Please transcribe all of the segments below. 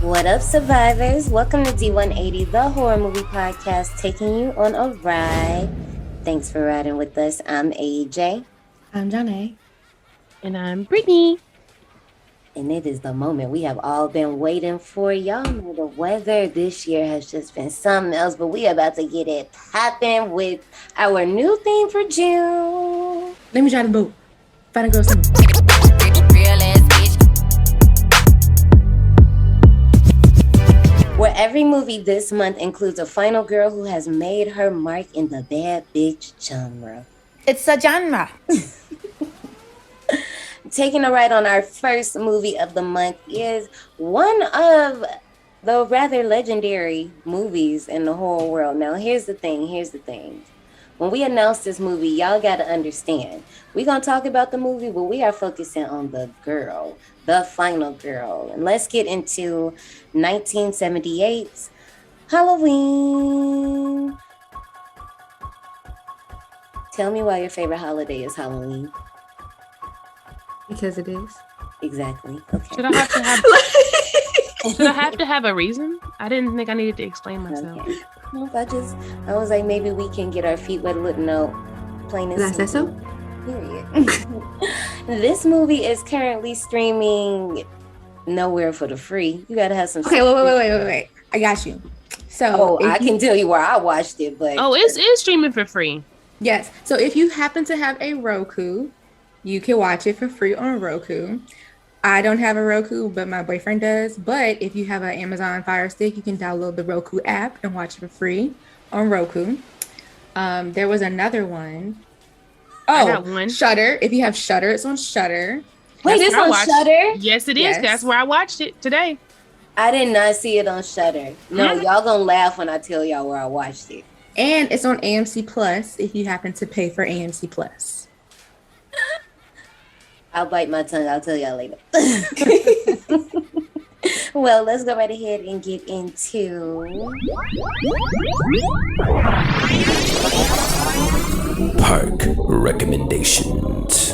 What up, survivors? Welcome to D180, the horror movie podcast, taking you on a ride. Thanks for riding with us. I'm AJ. I'm Janae. And I'm Brittany. And it is the moment we have all been waiting for. Y'all know the weather this year has just been something else, but we about to get it popping with our new theme for June. Let me try the boat. Find a girl something. Where every movie this month includes a final girl who has made her mark in the bad bitch genre. It's a genre. Taking a ride on our first movie of the month is one of the rather legendary movies in the whole world. Now, here's the thing. When we announce this movie, y'all got to understand. We're going to talk about the movie, but we are focusing on the girl, the final girl. And let's get into 1978's Halloween. Tell me why your favorite holiday is Halloween. Because it is. Exactly. Okay. Should I have to have a reason? I didn't think I needed to explain myself. Okay. Nope, I was like, maybe we can get our feet wet a little. No, plain and That's so. Period. This movie is currently streaming nowhere for the free. You gotta have some. Okay, wait. I got you. So I can tell you where I watched it, but it's streaming for free. Yes. So if you happen to have a Roku, you can watch it for free on Roku. I don't have a Roku, but my boyfriend does. But if you have an Amazon Fire Stick, you can download the Roku app and watch it for free on Roku. There was another one. I got one. Shudder. If you have Shudder, it's on Shudder. Wait, it's on Shudder? Yes, it is. Yes. That's where I watched it today. I did not see it on Shudder. No, y'all gonna laugh when I tell y'all where I watched it. And it's on AMC Plus if you happen to pay for AMC Plus. I'll bite my tongue. I'll tell y'all later. Well, let's go right ahead and get into Park recommendations.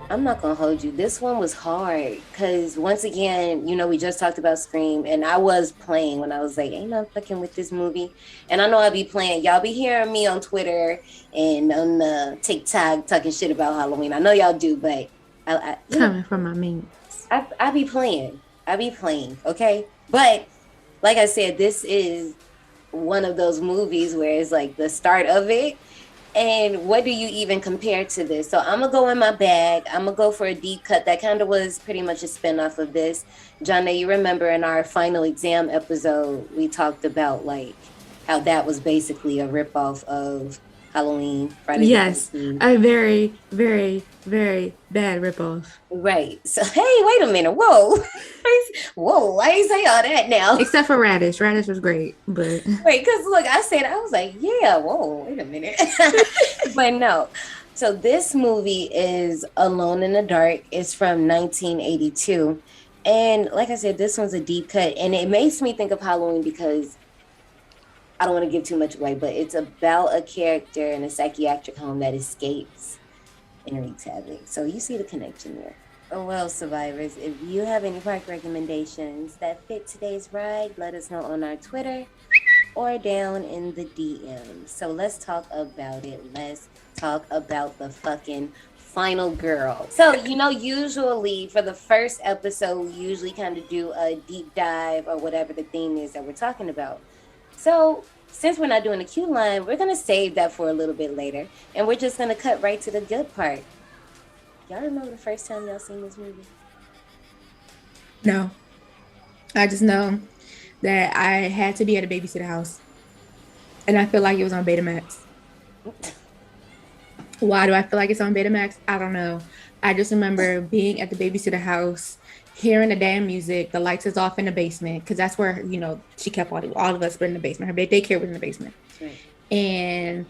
I'm not gonna hold you. This one was hard because once again, we just talked about Scream, and I was playing when I was like, ain't no fucking with this movie. And I know I'll be playing. Y'all be hearing me on Twitter and on TikTok talking shit about Halloween. I know y'all do, but Coming from my means. I be playing. Okay? But like I said, this is one of those movies where it's like the start of it. And what do you even compare to this? So I'm going to go in my bag. I'm going to go for a deep cut. That kind of was pretty much a spinoff of this. Janae, you remember in our final exam episode, we talked about like how that was basically a ripoff of Halloween, Friday the 13th. A very, very, very bad ripoff. Right. So, hey, wait a minute. Whoa. Whoa, I ain't say all that now. Except for Radish. Radish was great, but... Wait, because look, I was like, yeah, whoa, wait a minute. But no. So this movie is Alone in the Dark. It's from 1982. And like I said, this one's a deep cut. And it makes me think of Halloween because I don't want to give too much away, but it's about a character in a psychiatric home that escapes and wreaks havoc. So you see the connection there. Oh, well, survivors, if you have any park recommendations that fit today's ride, let us know on our Twitter or down in the DMs. So let's talk about it. Let's talk about the fucking final girl. So, usually for the first episode, we usually kind of do a deep dive or whatever the theme is that we're talking about. So since we're not doing a cue line, we're going to save that for a little bit later. And we're just going to cut right to the good part. Y'all remember the first time y'all seen this movie? No. I just know that I had to be at a babysitter house. And I feel like it was on Betamax. Why do I feel like it's on Betamax? I don't know. I just remember being at the babysitter house, hearing the damn music, the lights is off in the basement, because that's where, she kept all of us were in the basement. Her daycare was in the basement. Right. And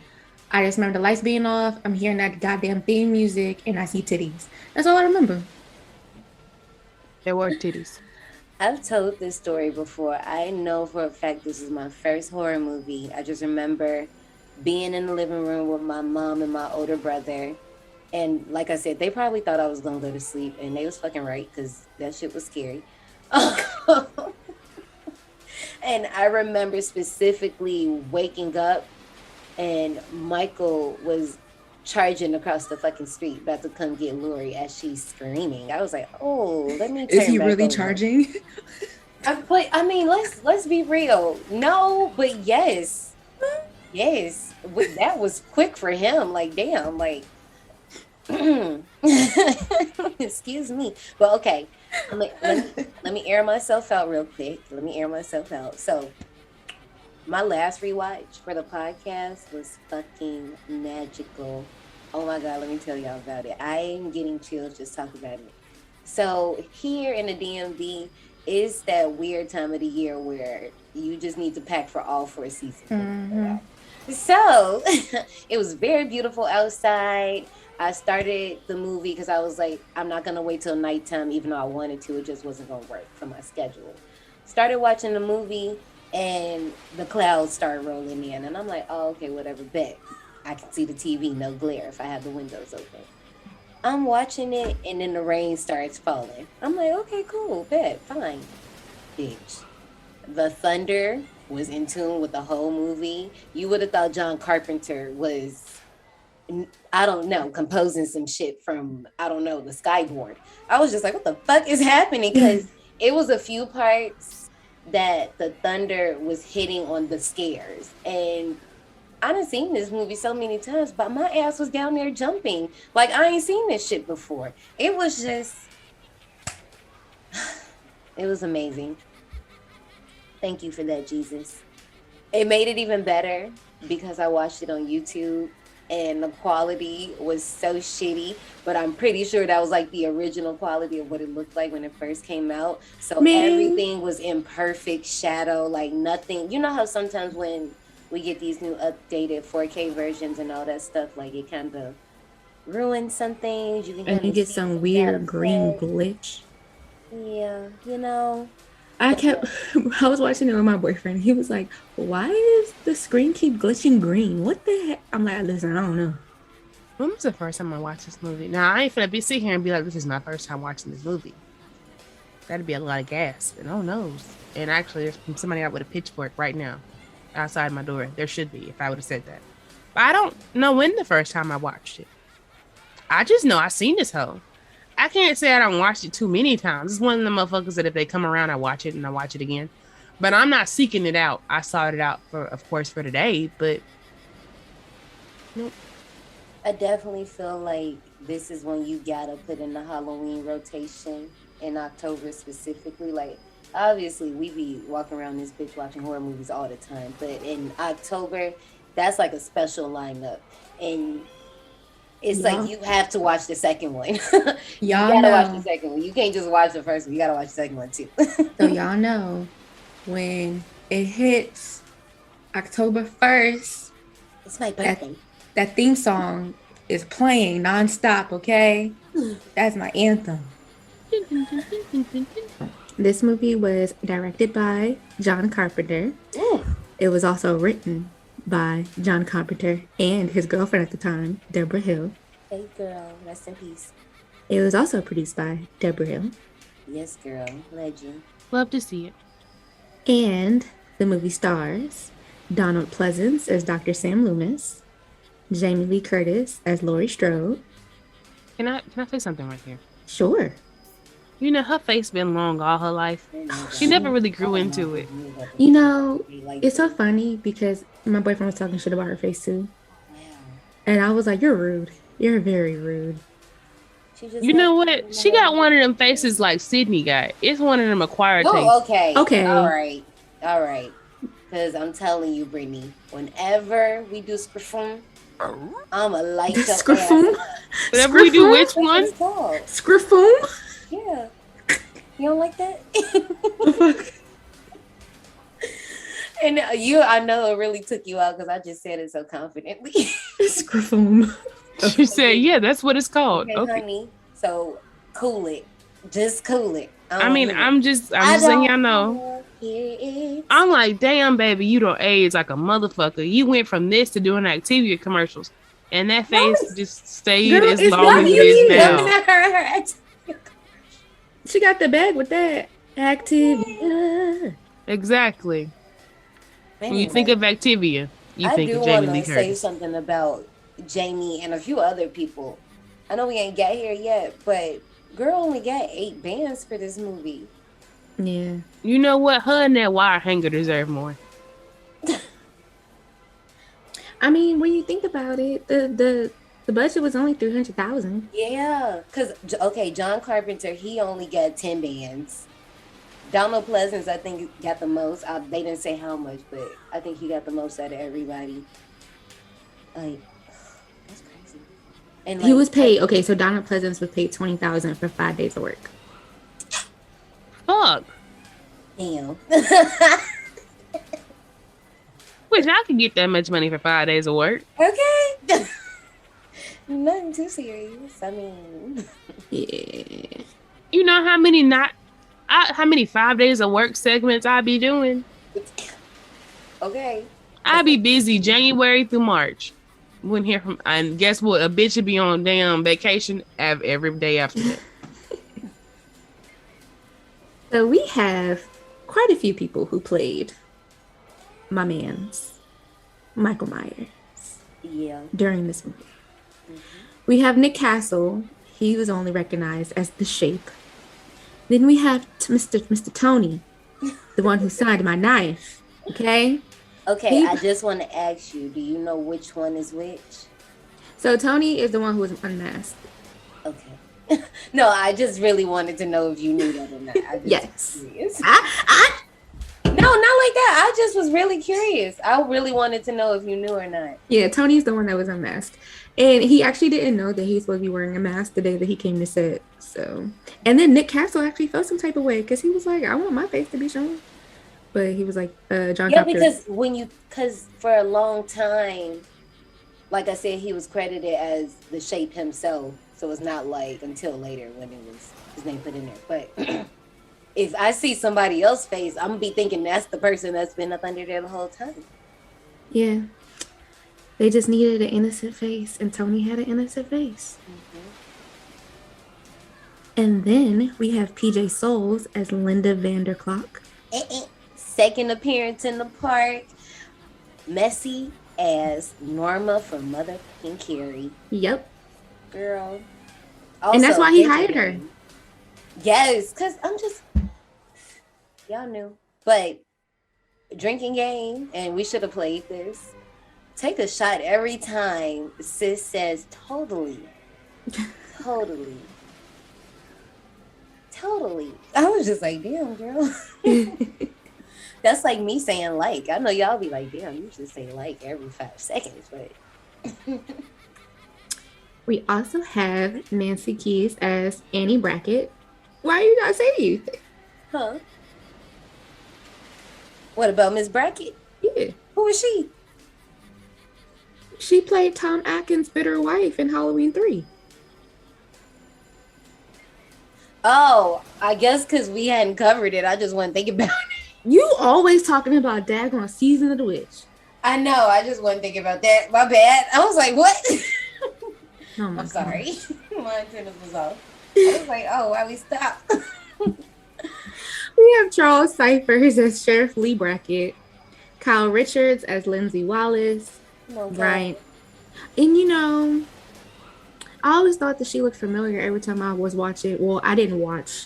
I just remember the lights being off. I'm hearing that goddamn theme music, and I see titties. That's all I remember. There were titties. I've told this story before. I know for a fact this is my first horror movie. I just remember being in the living room with my mom and my older brother. And like I said, they probably thought I was going to go to sleep. And they was fucking right because that shit was scary. And I remember specifically waking up and Michael was charging across the fucking street about to come get Laurie as she's screaming. I was like, oh, let me turn Is he back really over. charging? I mean, let's be real. No, but yes. Yes. That was quick for him. Like, damn, like excuse me. But okay. Let me air myself out real quick. Let me air myself out. So my last rewatch for the podcast was fucking magical. Oh my God, let me tell y'all about it. I am getting chills just talking about it. So here in the DMV is that weird time of the year where you just need to pack for all 4 seasons. Mm-hmm. So it was very beautiful outside. I started the movie because I was like, I'm not going to wait till nighttime, even though I wanted to. It just wasn't going to work for my schedule. Started watching the movie and the clouds started rolling in. And I'm like, oh, okay, whatever, bet. I can see the TV, no glare if I have the windows open. I'm watching it and then the rain starts falling. I'm like, okay, cool, bet, fine. Bitch. The thunder was in tune with the whole movie. You would have thought John Carpenter was, I don't know, composing some shit from, I don't know, the skyboard. I was just like, what the fuck is happening? Because it was a few parts that the thunder was hitting on the scares. And I done seen this movie so many times, but my ass was down there jumping. Like, I ain't seen this shit before. It was just, it was amazing. Thank you for that, Jesus. It made it even better because I watched it on YouTube and the quality was so shitty, but I'm pretty sure that was like the original quality of what it looked like when it first came out. So everything was in perfect shadow, like nothing. You know how sometimes when we get these new updated 4K versions and all that stuff, like it kind of ruins some things. And you get some weird green glitch. Yeah, you know. I was watching it with my boyfriend. He was like, why does the screen keep glitching green? What the heck? I'm like, listen, I don't know. When was the first time I watched this movie? Now, I ain't finna sit here and be like, this is my first time watching this movie. That'd be a lot of gas. And who knows? And actually, there's somebody out with a pitchfork right now outside my door. There should be, if I would have said that. But I don't know when the first time I watched it. I just know I seen this hoe. I can't say I don't watch it too many times. It's one of the motherfuckers that if they come around, I watch it and I watch it again. But I'm not seeking it out. I sought it out for, of course, for today. But nope. I definitely feel like this is when you gotta put in the Halloween rotation in October specifically. Like, obviously, we be walking around this bitch watching horror movies all the time. But in October, that's like a special lineup. And it's like you have to watch the second one. You gotta watch the second one. You can't just watch the first one. You gotta watch the second one too. So y'all know when it hits October 1st, it's my birthday. That theme song is playing nonstop, okay? That's my anthem. This movie was directed by John Carpenter. Ooh. It was also written by John Carpenter and his girlfriend at the time, Deborah Hill. Hey girl, rest in peace. It was also produced by Deborah Hill. Yes, girl, legend. Love to see it. And the movie stars Donald Pleasance as Dr. Sam Loomis, Jamie Lee Curtis as Laurie Strode. Can I say something right here? Sure. You know, her face been long all her life. She never really grew into it. You know, it's so funny because my boyfriend was talking shit about her face too. And I was like, you're rude. You're very rude. You know what? She got one of them faces like Sydney got. It's one of them acquired tastes. Oh, okay. Okay. All right. Because I'm telling you, Brittany, whenever we do Scraffoon, I'm a light up Scraffoon? Whenever we do which one? Scraffoon? Yeah. You don't like that? And I know it really took you out because I just said it so confidently. Scraffoon. She said, yeah, that's what it's called. Okay, honey. So cool it. Just cool it. I'm just saying y'all know. I'm like, damn, baby, you don't age like a motherfucker. You went from this to doing Activia commercials. And that face just stayed as long as it is now. She got the bag with that. Activia. Exactly. When you think Anyway, of Activia, you I think do of want Jamie Lee to say Curtis. something about Jamie and a few other people. I know we ain't got here yet, but girl only got 8 bands for this movie. Yeah. You know what? Her and that wire hanger deserve more. I mean, when you think about it, the budget was only 300,000. Yeah, because, okay, John Carpenter, he only got 10 bands. Donald Pleasance, I think, got the most. They didn't say how much, but I think he got the most out of everybody. Like, that's crazy. And He like, was paid. Okay, so Donald Pleasance was paid 20,000 for 5 days of work. Fuck. damn. Wish I could get that much money for 5 days of work. Okay. Nothing too serious. I mean, Yeah. You know how many 5 days of work segments I be doing? okay. I be busy January through March. Wouldn't hear from, and guess what? A bitch would be on damn vacation every day after that. So we have quite a few people who played my man's Michael Myers Yeah. during this movie. We have Nick Castle. He was only recognized as the Shape. Then we have Mr. Tony, the one who signed my knife. Okay? Okay, I just want to ask you, do you know which one is which? So Tony is the one who was unmasked. Okay. No, I just really wanted to know if you knew that or not. Yes. Curious. No, not like that. I just was really curious. I really wanted to know if you knew or not. Yeah, Tony's the one that was unmasked. And he actually didn't know that he was supposed to be wearing a mask the day that he came to set. So, and then Nick Castle actually felt some type of way because he was like, I want my face to be shown. But he was like, John Yeah, Carpenter. because for a long time, like I said, he was credited as the Shape himself. So it's not like until later when it was his name put in there. But if I see somebody else's face, I'm gonna be thinking that's the person that's been up under there the whole time. Yeah. They just needed an innocent face, and Tony had an innocent face. And then we have PJ Souls as Linda Vanderclock. Second appearance in the park. Messy as Norma from Motherfucking Carrie. Yep. Girl. And that's why he hired her. Yes, because I'm just, y'all knew. But drinking game, and we should have played this. Take a shot every time sis says totally. Totally. Totally. I was just like, damn, girl. That's like me saying like. I know y'all be like, damn, you should say like every 5 seconds, but. We also have Nancy Keys as Annie Brackett. Why are you not saying anything? Huh? What about Miss Brackett? Yeah. Who is she? She played Tom Atkins' bitter wife in Halloween 3. Oh, I guess because we hadn't covered it. I just wasn't thinking about it. You always talking about daggone Season of the Witch. I know. I just wasn't thinking about that. My bad. I was like, what? Oh my I'm sorry. My antenna was off. I was like, oh, why we stop? We have Charles Cyphers as Sheriff Lee Brackett, Kyle Richards as Lindsay Wallace, Right. And you know, I always thought that she looked familiar every time I was watching. Well, I didn't watch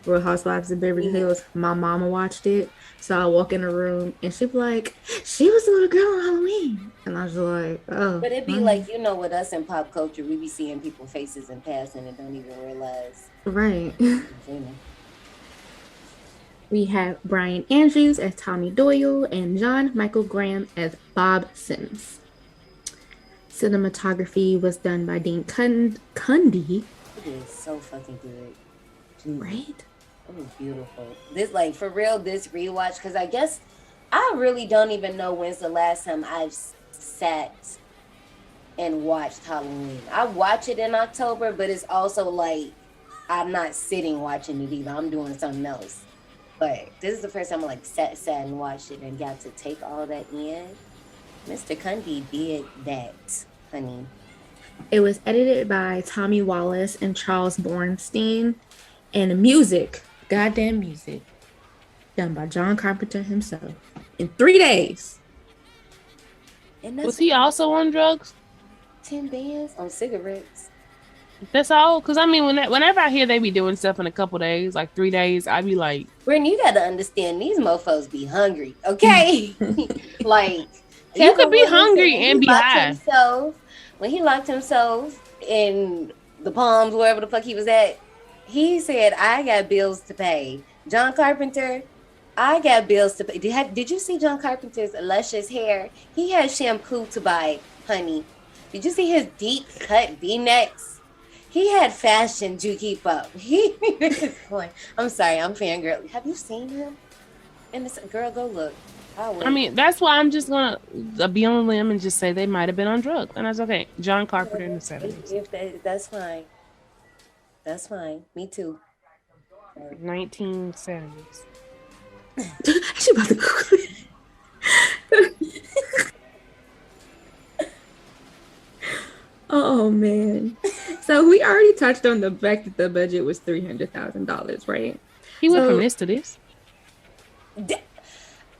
Real Housewives of Beverly Hills. My mama watched it. So I walk in the room and she'd be like, she was the little girl on Halloween. And I was like, oh. But it'd be like, you know, with us in pop culture, we be seeing people's faces in passing and don't even realize. Right. You know. We have Brian Andrews as Tommy Doyle and John Michael Graham as Bob Sims. Cinematography was done by Dean Cundy. It is so fucking good. Right? It was beautiful. This, like, for real, this rewatch, because I guess I really don't even know when's the last time I've sat and watched Halloween. I watch it in October, but it's also like I'm not sitting watching it either. I'm doing something else. But this is the first time I like sat and watched it and got to take all that in. Mr. Cundy did that, honey. It was edited by Tommy Wallace and Charles Bornstein, and the music goddamn music done by John Carpenter himself in 3 days. And Was that's he also on drugs? 10 bands on cigarettes. That's all. Because I mean, whenever I hear they be doing stuff in a couple days, like 3 days, I be like, Brent, you gotta understand these mofos be hungry, okay? Like you could Kevin be Williamson, hungry when and he be locked high. himself, when he locked himself in the Palms, wherever the fuck he was at, he said, "I got bills to pay." John Carpenter, I got bills to pay. Did you see John Carpenter's luscious hair? He had shampoo to buy, honey. Did you see his deep cut V-necks? He had fashion to keep up. I'm sorry, I'm fangirl. Have you seen him? And this girl, go look. I mean, that's why I'm just gonna be on a limb and just say they might have been on drugs, and that's okay. John Carpenter in the 70s. That's fine. That's fine. Me too. 1970s. She about to Google it. Oh man. So we already touched on the fact that the budget was $300,000, right? He went from this to this.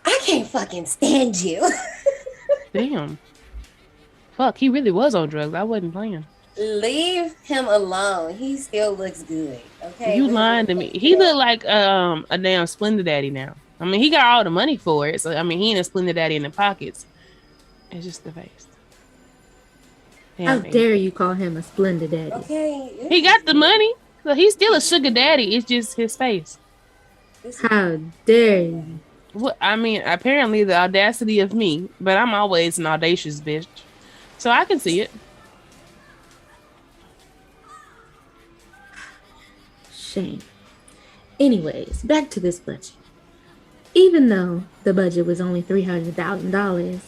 I can't fucking stand you. Damn. Fuck, he really was on drugs. I wasn't playing. Leave him alone. He still looks good. Okay. You lying to me. He look like a damn Splendor Daddy now. I mean, he got all the money for it. So I mean, he ain't a Splendor Daddy in the pockets. It's just the face. How dare you call him a Splendor Daddy? Okay. He got the money. So he's still a sugar daddy. It's just his face. How dare you? Well, I mean, apparently the audacity of me, but I'm always an audacious bitch. So I can see it. Shame. Anyways, back to this budget. Even though the budget was only $300,000,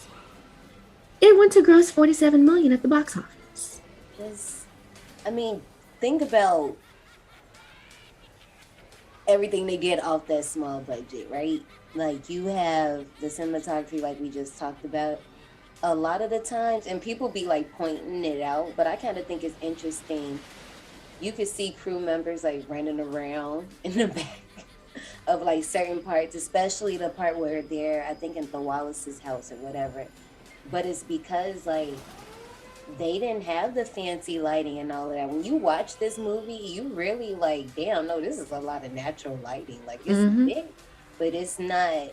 it went to gross $47 million at the box office. I mean, think about everything they did off that small budget, right? Like, you have the cinematography, like we just talked about. A lot of the times, and people be like pointing it out, but I kind of think it's interesting. You could see crew members like running around in the back of like certain parts, especially the part where they're, I think, in the Wallace's house or whatever. But it's because like they didn't have the fancy lighting and all of that. When you watch this movie, you really like, damn, no, this is a lot of natural lighting. Like, it's big, but it's not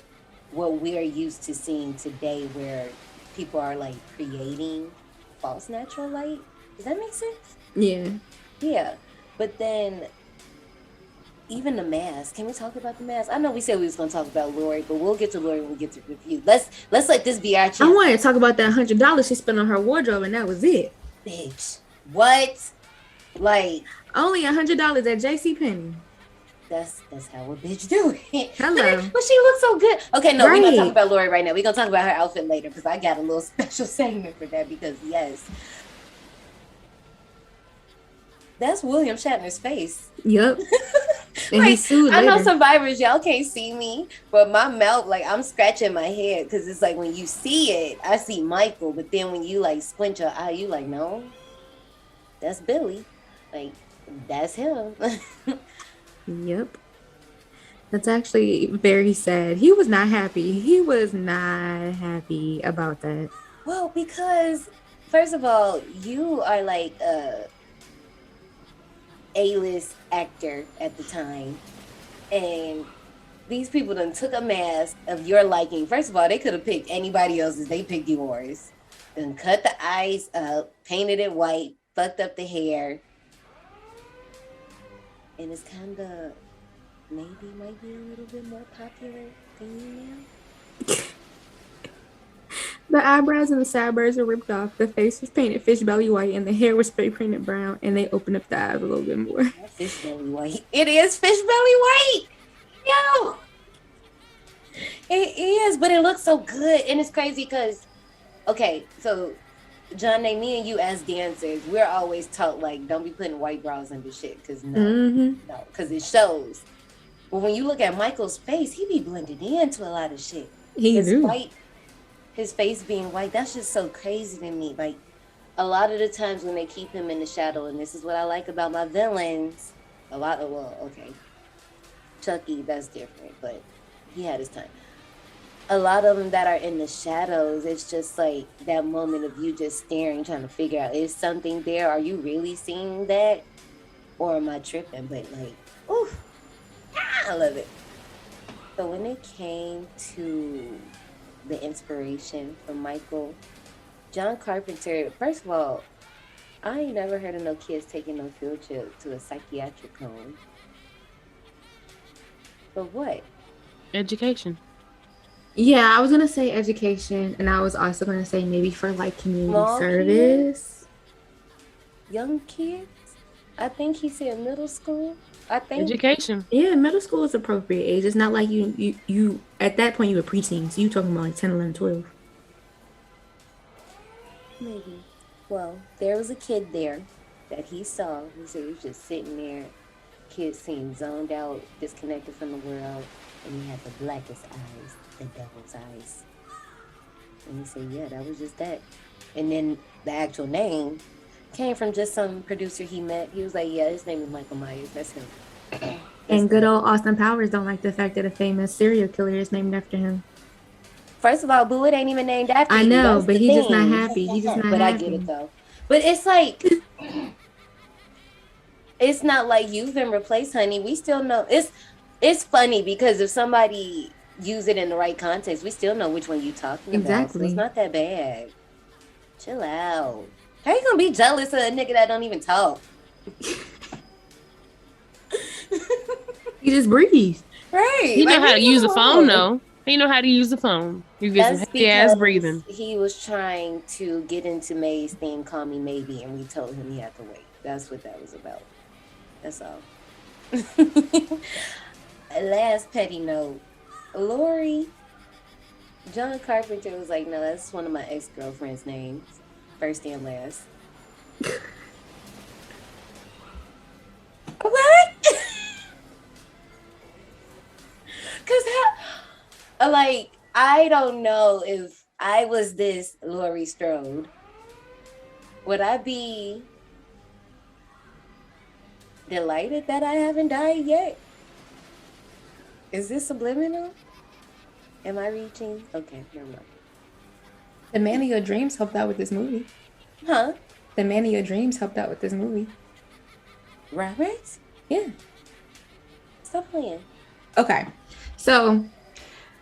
what we're used to seeing today, where people are like creating false natural light. Does that make sense? Yeah. But then even the mask. Can we talk about the mask? I know we said we was gonna talk about Laurie, but we'll get to Laurie when we get to review. Let's let this be our chance. I wanted to talk about that $100 she spent on her wardrobe, and that was it. Bitch, what? Like, only $100 at JCPenney. That's how a bitch do it. Hello. But she looks so good. Okay, no, Right. we're gonna talk about Laurie right now. We're gonna talk about her outfit later because I got a little special segment for that. Because yes, that's William Shatner's face. Yep. And Like, he sued I know later. survivors, y'all can't see me, but my mouth, like, I'm scratching my head because it's like when you see it, I see Michael, but then when you like squint your eye, you like, no, that's Billy. Like, that's him. Yep. That's actually very sad. He was not happy. He was not happy about that. Well, because first of all, you are like a A-list actor at the time, and these people done took a mask of your liking. First of all, they could have picked anybody else's. They picked yours. Then cut the eyes up, painted it white, fucked up the hair, and it's kind of maybe might be a little bit more popular than you now. The eyebrows and the sideburns were ripped off. The face was painted fish belly white, and the hair was spray painted brown. And they opened up the eyes a little bit more. Not fish belly white. It is fish belly white. Yo, it is, but it looks so good, and it's crazy because, okay, so John, me and you as dancers, we're always taught like, don't be putting white brows under shit, because no, because it shows. But when you look at Michael's face, he be blended into a lot of shit. He His do. white, his face being white, that's just so crazy to me. Like, a lot of the times when they keep him in the shadow, and this is what I like about my villains, Chucky, that's different, but he had his time. A lot of them that are in the shadows, it's just like that moment of you just staring, trying to figure out, is something there? Are you really seeing that? Or am I tripping? But like, oof, I love it. So when it came to the inspiration from Michael, John Carpenter, first of all, I ain't never heard of no kids taking no field trip to a psychiatric home. For what? Education. Yeah, I was gonna say education, and I was also gonna say maybe for like community Small service. Young kids? I think he said middle school. I think. Education. Yeah, middle school is appropriate age. It's not like you at that point you were preteens. You talking about like 10, 11, 12. Maybe. Well, there was a kid there that he saw. He said he was just sitting there. Kid seemed zoned out, disconnected from the world, and he had the blackest eyes, the devil's eyes. And he said, yeah, that was just that. And then the actual name came from just some producer he met. He was like, yeah, his name is Michael Myers. That's him. And good old Austin Powers don't like the fact that a famous serial killer is named after him. First of all, Boo, it ain't even named after I you. know, That's but the he's just not thing. happy. He's just not But happy. I get it though. But it's like, it's not like you've been replaced, honey. We still know. It's funny because if somebody use it in the right context, we still know which one you talking about. So Exactly. it's not that bad. Chill out. How you gonna be jealous of a nigga that don't even talk? He just breathes. Right. You know Like, how to leave use him a phone, alone. though. You know how to use the phone. You get some That's heavy ass because breathing. he was trying to get into May's theme, Call Me Maybe, and we told him he had to wait. That's what that was about. That's all. Last petty note. Laurie, John Carpenter was like, no, that's one of my ex-girlfriend's names. First and last. What? Because like, I don't know if I was this Laurie Strode, would I be delighted that I haven't died yet? Is this subliminal? Am I reaching? Okay, never mind. The man of your dreams helped out with this movie. Huh? The man of your dreams helped out with this movie. Robert? Yeah. Stop playing. Okay. So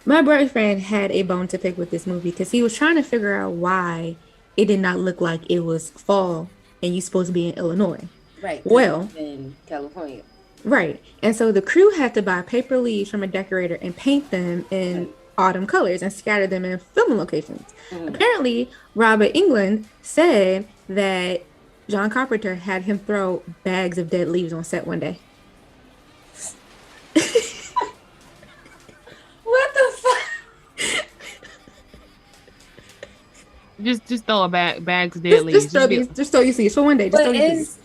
my boyfriend had a bone to pick with this movie because he was trying to figure out why it did not look like it was fall and you're supposed to be in Illinois. Right. Well, in California. right. And so the crew had to buy paper leaves from a decorator and paint them in autumn colors and scatter them in filming locations. Apparently, Robert Englund said that John Carpenter had him throw bags of dead leaves on set one day. What the fuck? Just throw a bags of dead leaves. Just throw these, just throw these leaves for one day. Just But throw these leaves. is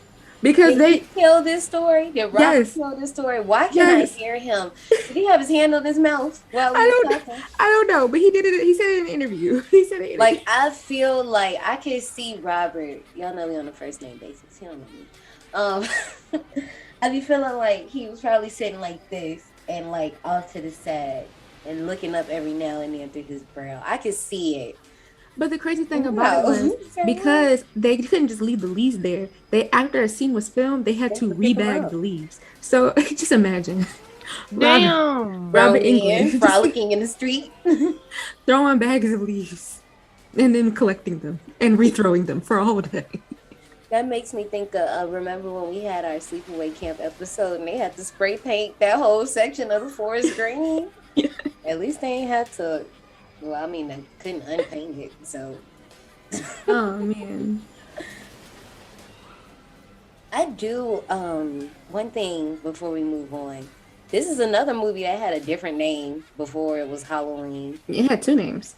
Because did they he kill this story? Did Robert Yes. kill this story? Why can't Yes. I hear him? Did he have his hand on his mouth while we I were don't talking? know, but he did it. He said it in an interview. He said it in an Like, I feel like I could see Robert. Y'all know me on a first name basis. He don't know me. I be feeling like he was probably sitting like this and like off to the side and looking up every now and then through his brow. I could see it. But the crazy thing about it Wow. was because they couldn't just leave the leaves there. They after a scene was filmed, they had They to had to pick 'em rebag up. the leaves. So just imagine Damn. Robert Grown men Englund frolicking in the street. throwing bags of leaves and then collecting them and rethrowing them for a whole day. That makes me think of remember when we had our sleepaway camp episode and they had to spray paint that whole section of the forest green? Yeah. At least they ain't had to. Well, I mean, they couldn't unpaint it, so. Oh man. I do one thing before we move on. This is another movie that had a different name before it was Halloween. It had two names.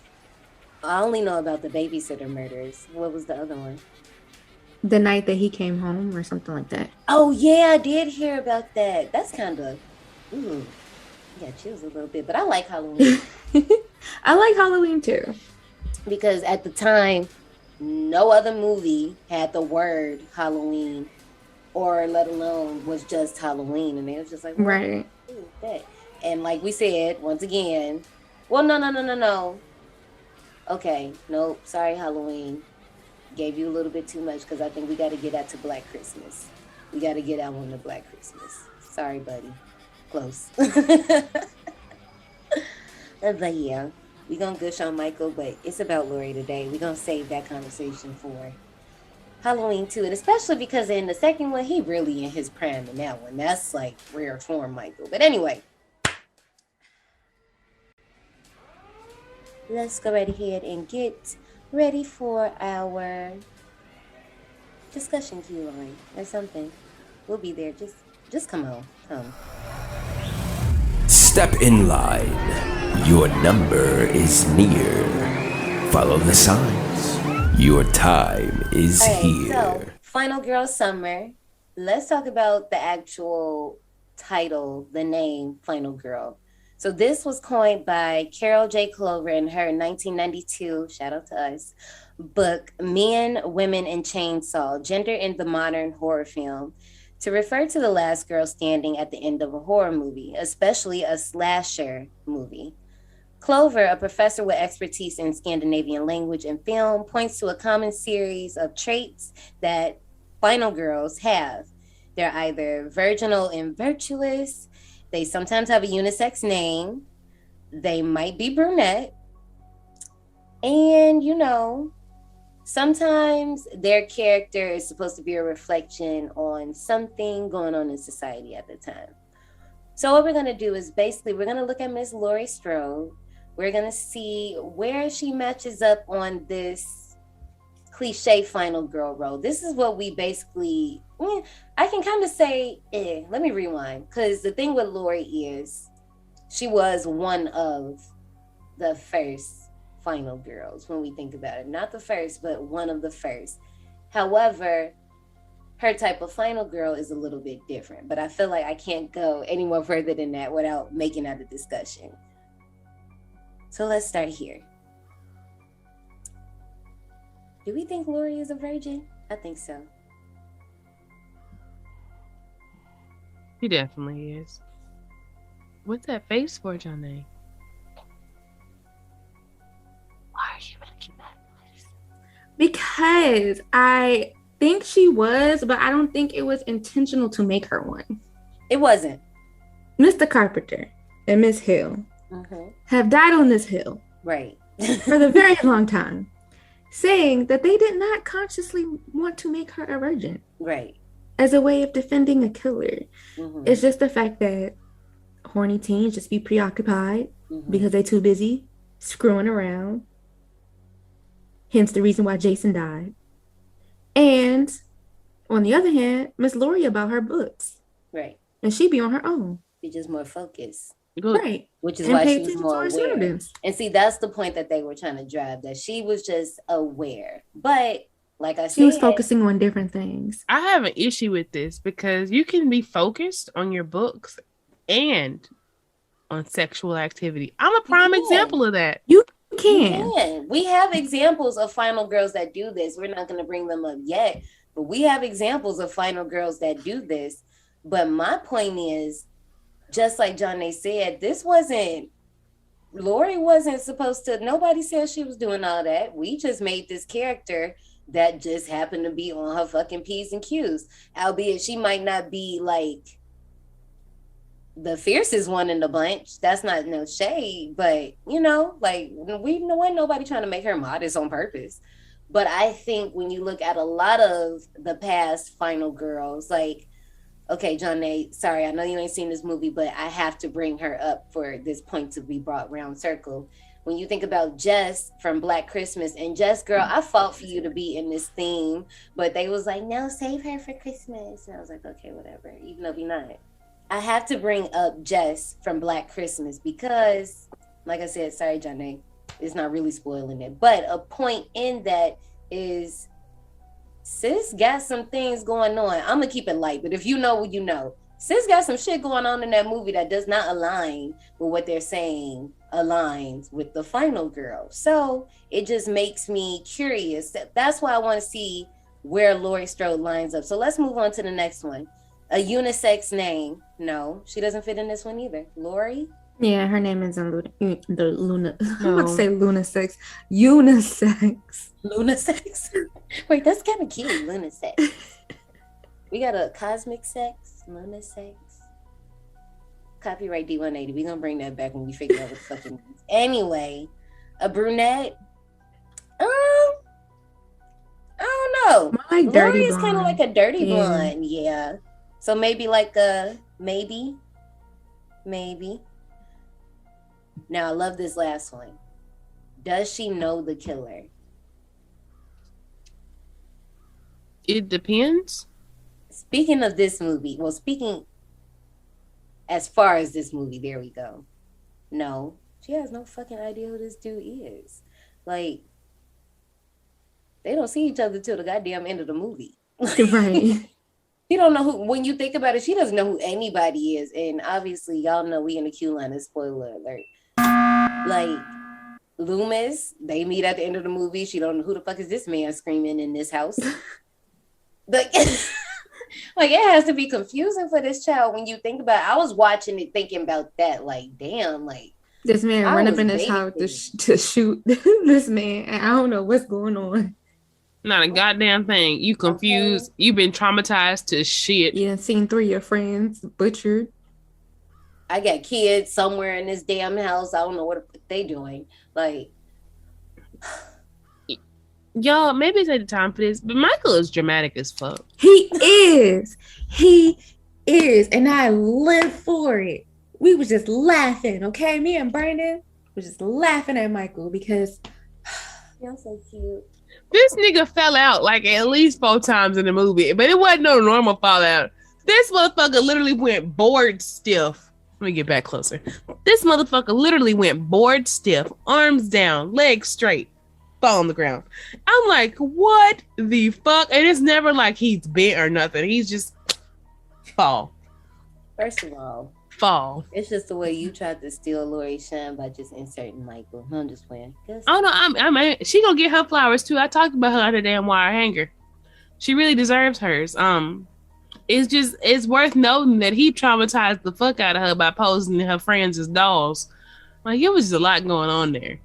I only know about the babysitter murders. What was the other one? The night that he came home or something like that. Oh yeah, I did hear about that. That's kind of, ooh, yeah, chills a little bit. But I like Halloween I like Halloween too. because at the time, no other movie had the word Halloween, or let alone was just Halloween, and it was just like, well, Right. Ooh, that. And like we said, once again, well, no. Okay, nope. Sorry, Halloween. Gave you a little bit too much because I think we got to get out to Black Christmas. We got to get out on the Black Christmas. Sorry, buddy. Close. But yeah, we gonna gush on Michael, but it's about Laurie today. We gonna save that conversation for Halloween too, and especially because in the second one, he really in his prime in that one. That's like rare form Michael. But anyway, let's go right ahead and get ready for our discussion queue line or something. We'll be there. Just come on. Come. Step in line. Your number is near. Follow the signs. Your time is here. So, Final Girl Summer. Let's talk about the actual title, the name Final Girl. So this was coined by Carol J. Clover in her 1992, shout out to us, book Men, Women, and Chainsaw, Gender in the Modern Horror Film, to refer to the last girl standing at the end of a horror movie, especially a slasher movie. Clover, a professor with expertise in Scandinavian language and film, points to a common series of traits that final girls have. They're either virginal and virtuous, they sometimes have a unisex name, they might be brunette, and, sometimes their character is supposed to be a reflection on something going on in society at the time. So what we're going to do is basically we're going to look at Miss Laurie Strode. We're going to see where she matches up on this cliche final girl role. This is what we basically, I can kind of say, let me rewind. Because the thing with Laurie is she was one of the first final girls when we think about it. Not the first, but one of the first. However, her type of final girl is a little bit different. But I feel like I can't go any more further than that without making that a discussion. So let's start here. Do we think Laurie is a virgin? I think so. He definitely is. What's that face for, Johnny? Why are you making that face? Because I think she was, but I don't think it was intentional to make her one. It wasn't. Mr. Carpenter and Miss Hill have died on this hill. Right. For a very long time, saying that they did not consciously want to make her a virgin. Right. As a way of defending a killer. It's just the fact that horny teens just be preoccupied because they're too busy screwing around. Hence the reason why Jason died. And on the other hand, Miss Laurie about her books. Right. And she be on her own. Be just more focused. Right. Which is why she was more aware. And see, that's the point that they were trying to drive, that she was just aware. But like I said, she was focusing on different things. I have an issue with this because you can be focused on your books and on sexual activity. I'm a prime example of that. You can. We have examples of final girls that do this. We're not going to bring them up yet, but we have examples of final girls that do this. But my point is, just like Johnny said, Laurie wasn't supposed to, nobody said she was doing all that. We just made this character that just happened to be on her fucking P's and Q's. Albeit she might not be like the fiercest one in the bunch. That's not no shade, but like we know wasn't nobody trying to make her modest on purpose. But I think when you look at a lot of the past final girls, like, okay, John Nate, sorry, I know you ain't seen this movie, but I have to bring her up for this point to be brought round circle. When you think about Jess from Black Christmas, and Jess, girl, I fought for you to be in this theme, but they was like, no, save her for Christmas. And I was like, okay, whatever, even though we not. I have to bring up Jess from Black Christmas because, like I said, sorry, John Nate, it's not really spoiling it, but a point in that is, sis got some things going on. I'm gonna keep it light, but if you know what you know, sis got some shit going on in that movie that does not align with what they're saying aligns with the final girl. So it just makes me curious. That's why I want to see where Laurie Strode lines up. So let's move on to the next one. A unisex name. No, she doesn't fit in this one either. Laurie? Yeah, her name is in the Luna. I'm No. about to say lunasex. Unisex. Lunasex? Wait, that's kind of cute. Lunasex. We got a cosmic sex, lunasex. Copyright D180. We're gonna bring that back when we figure out what the fucking means. Anyway, a brunette. I don't know. I like dirty Laurie is kind of blonde. like a dirty Yeah. blonde, yeah. So maybe like a maybe. Now I love this last one. Does she know the killer? It depends. Speaking of this movie, well, speaking as far as this movie, there we go. No, she has no fucking idea who this dude is. Like, they don't see each other till the goddamn end of the movie. Right. She don't know who, when you think about it, she doesn't know who anybody is. And obviously, y'all know we in the Q line, spoiler alert. Like, Loomis, they meet at the end of the movie. She don't know who the fuck is this man screaming in this house. Like, like, it has to be confusing for this child when you think about it. I was watching it thinking about that. Like, damn, like. This man I run up was in his house to shoot this man, and I don't know what's going on. Not a goddamn thing. You confused. You've been traumatized to shit. You done seen 3 of your friends butchered. I got kids somewhere in this damn house. I don't know what they doing. Like, Y'all, maybe it's at the time for this, but Michael is dramatic as fuck. He is. And I live for it. We was just laughing, okay? Me and Brandon was just laughing at Michael because y'all so cute. This nigga fell out like at least 4 times in the movie, but it wasn't no normal fallout. This motherfucker literally went bored stiff. Let me get back closer. This motherfucker literally went bored stiff, arms down, legs straight, fall on the ground. I'm like, what the fuck? And it's never like he's bent or nothing. He's just fall. First of all, Fall. it's just the way you tried to steal Laurie's shine by just inserting Michael. No, I'm just playing. Oh no, I'm she gonna get her flowers too. I talked about her on the damn wire hanger. She really deserves hers. It's worth noting that he traumatized the fuck out of her by posing her friends as dolls. Like, it was just a lot going on there.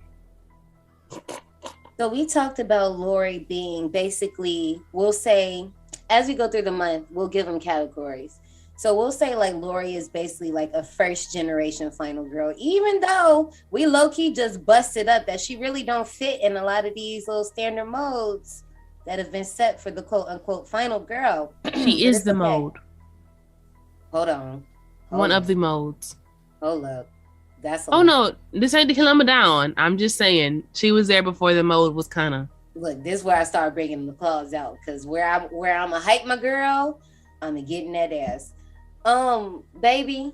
So we talked about Laurie being basically, we'll say, as we go through the month, we'll give them categories. So we'll say like Laurie is basically like a first generation final girl, even though we low key just busted up that she really don't fit in a lot of these little standard modes that have been set for the quote unquote final girl. She is the mode. Hold on. One of the modes. Hold up. That's no, this ain't the kill 'em down. I'm just saying she was there before the mode was kind of. Look, this is where I start bringing the claws out, because where I'm gonna hype my girl, I'm gonna get in that ass. Baby,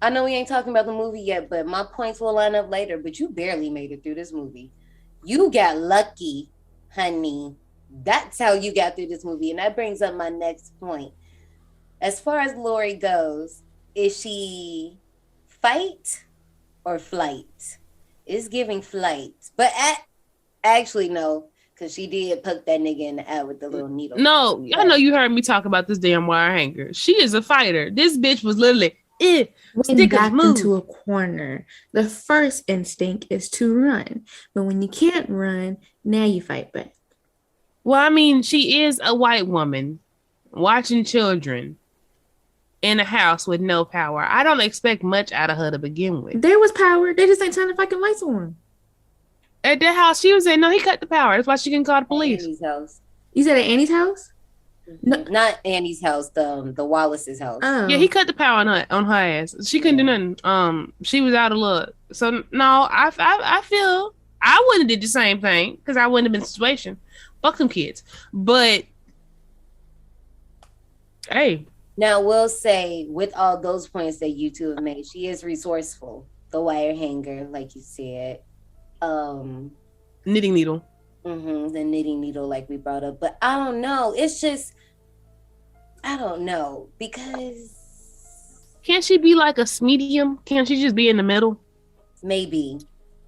I know we ain't talking about the movie yet, but my points will line up later. But you barely made it through this movie. You got lucky, honey. That's how you got through this movie, and that brings up my next point. As far as Laurie goes, is she fight or flight? It's giving flight, but actually no, because she did poke that nigga in the eye with the little needle. No, I know you heard me talk about this damn wire hanger. She is a fighter. This bitch was literally when backed into a corner. The first instinct is to run, but when you can't run, now you fight back. Well, I mean, she is a white woman watching children in a house with no power. I don't expect much out of her to begin with. There was power. They just ain't turning the fucking lights on. At the house she was in, no, he cut the power. That's why she can call the police. Annie's house. You said at Annie's house? No, not Annie's house. The Wallace's house. Oh. Yeah, he cut the power on her ass. She couldn't do nothing. She was out of luck. So no, I feel I wouldn't have did the same thing because I wouldn't have been in the situation. Fuck them kids. But hey. Now we'll say with all those points that you two have made, she is resourceful. The wire hanger, like you said. Knitting needle. The knitting needle, like we brought up. But I don't know. It's just, I don't know, because can't she be like a medium? Can't she just be in the middle? Maybe.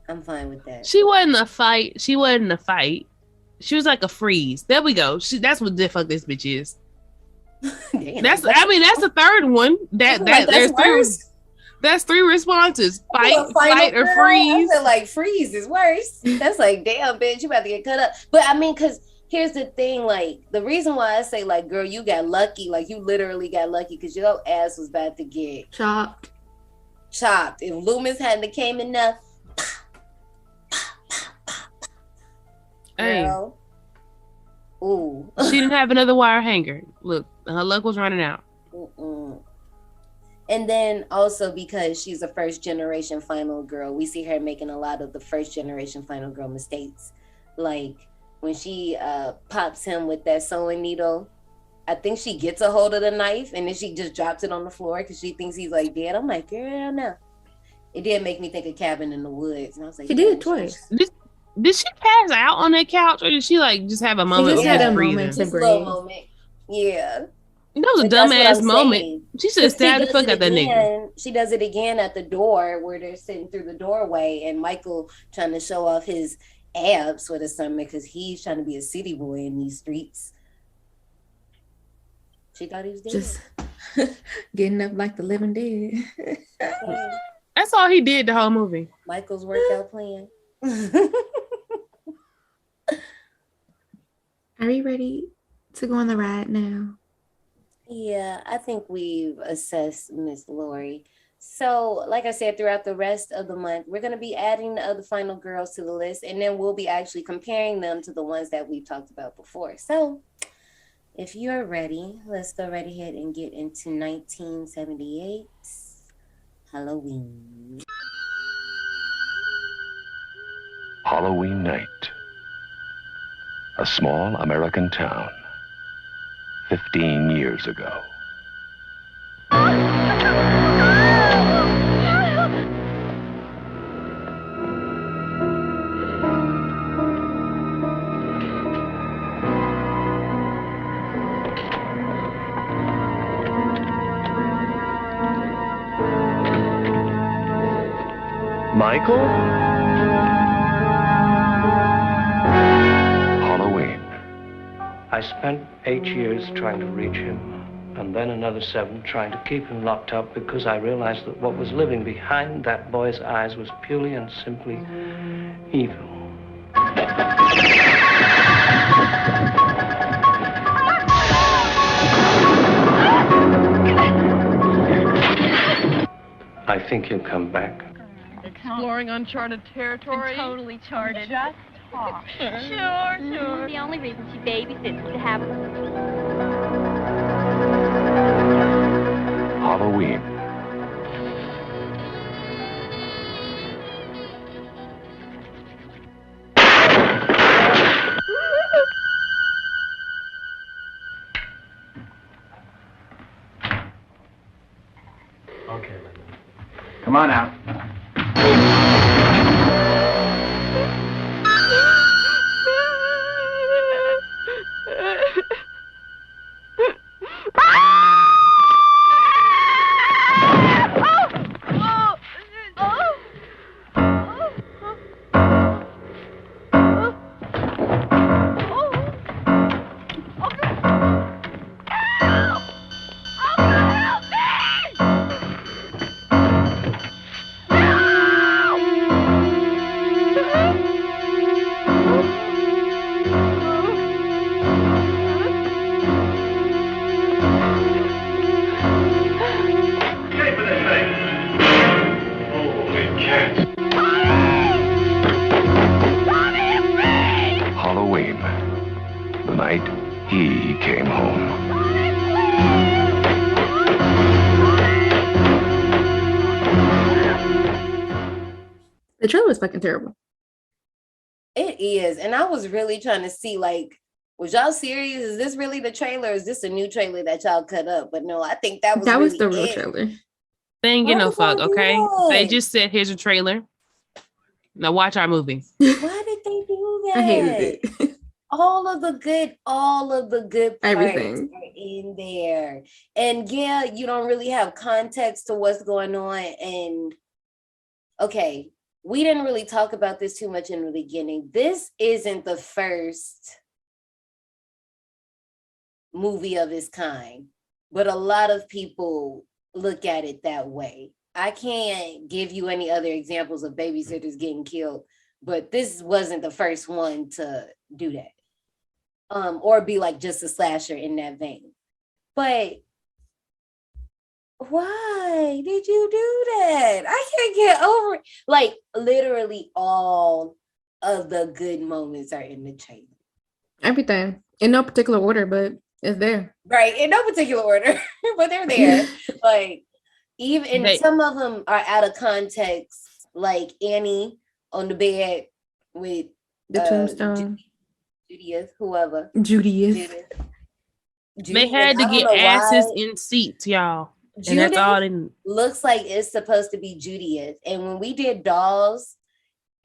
I'm fine with that. She wasn't a fight. She wasn't a fight. She was like a freeze. There we go. That's what the fuck this bitch is. Damn, That's the third one. That like, there's that's worse. That's three responses: Well, fight, or girl, freeze. I feel like freeze is worse. That's like, damn, bitch, you about to get cut up. But I mean, because here's the thing, like, the reason why I say, like, girl, you got lucky, like, you literally got lucky because your ass was about to get chopped. If Loomis hadn't came enough, girl. Hey. Ooh. She didn't have another wire hanger. Look, her luck was running out. Mm-mm. And then also because she's a first generation final girl, we see her making a lot of the first generation final girl mistakes. Like when she pops him with that sewing needle, I think she gets a hold of the knife and then she just drops it on the floor because she thinks he's like dead. I'm like, girl, no. It did make me think of Cabin in the Woods. And I was like, she did it twice. Did she pass out on that couch or did she like just have a moment? She just had a moment to breathe. Yeah. That was a dumbass moment. She should have stabbed the fuck out that nigga. She does it again at the door where they're sitting through the doorway and Michael trying to show off his abs for the summer because he's trying to be a city boy in these streets. She thought he was dead. Just getting up like the living dead. That's all he did the whole movie. Michael's workout plan. Are we ready to go on the ride now? Yeah, I think we've assessed Miss Laurie. So, like I said, throughout the rest of the month, we're going to be adding the other final girls to the list, and then we'll be actually comparing them to the ones that we've talked about before. So, if you're ready, let's go right ahead and get into 1978 Halloween. Halloween night. A small American town. 15 years ago. Michael? Halloween. I spent 8 years trying to reach him, and then another 7 trying to keep him locked up because I realized that what was living behind that boy's eyes was purely and simply evil. I think he'll come back. Exploring uncharted territory. And totally charted. Just talk. Sure. The only reason she babysits is to have Halloween. Okay, Linda. Come on out. Halloween. The night he came home. The trailer was fucking terrible. It is. And I was really trying to see, like, was y'all serious? Is this really the trailer? Is this a new trailer that y'all cut up? But no, I think that was really the real trailer. They ain't get no fuck, okay? They just said, here's a trailer. Now watch our movie. Why did they do that? I hated it. all of the good parts Everything are in there. And yeah, you don't really have context to what's going on. And okay, we didn't really talk about this too much in the beginning. This isn't the first movie of its kind, but a lot of people look at it that way. I can't give you any other examples of babysitters getting killed, but this wasn't the first one to do that. Or be like just a slasher in that vein. But why did you do that? I can't get over it. Like literally all of the good moments are in the trailer. Everything in no particular order, but it's there. Right, in no particular order, but they're there. Like even some of them are out of context. Like Annie on the bed with the tombstone. Judith, whoever. Judith. They had to get asses in seats, y'all. Judith, and that's all they looks like it's supposed to be Judith. And when we did Dolls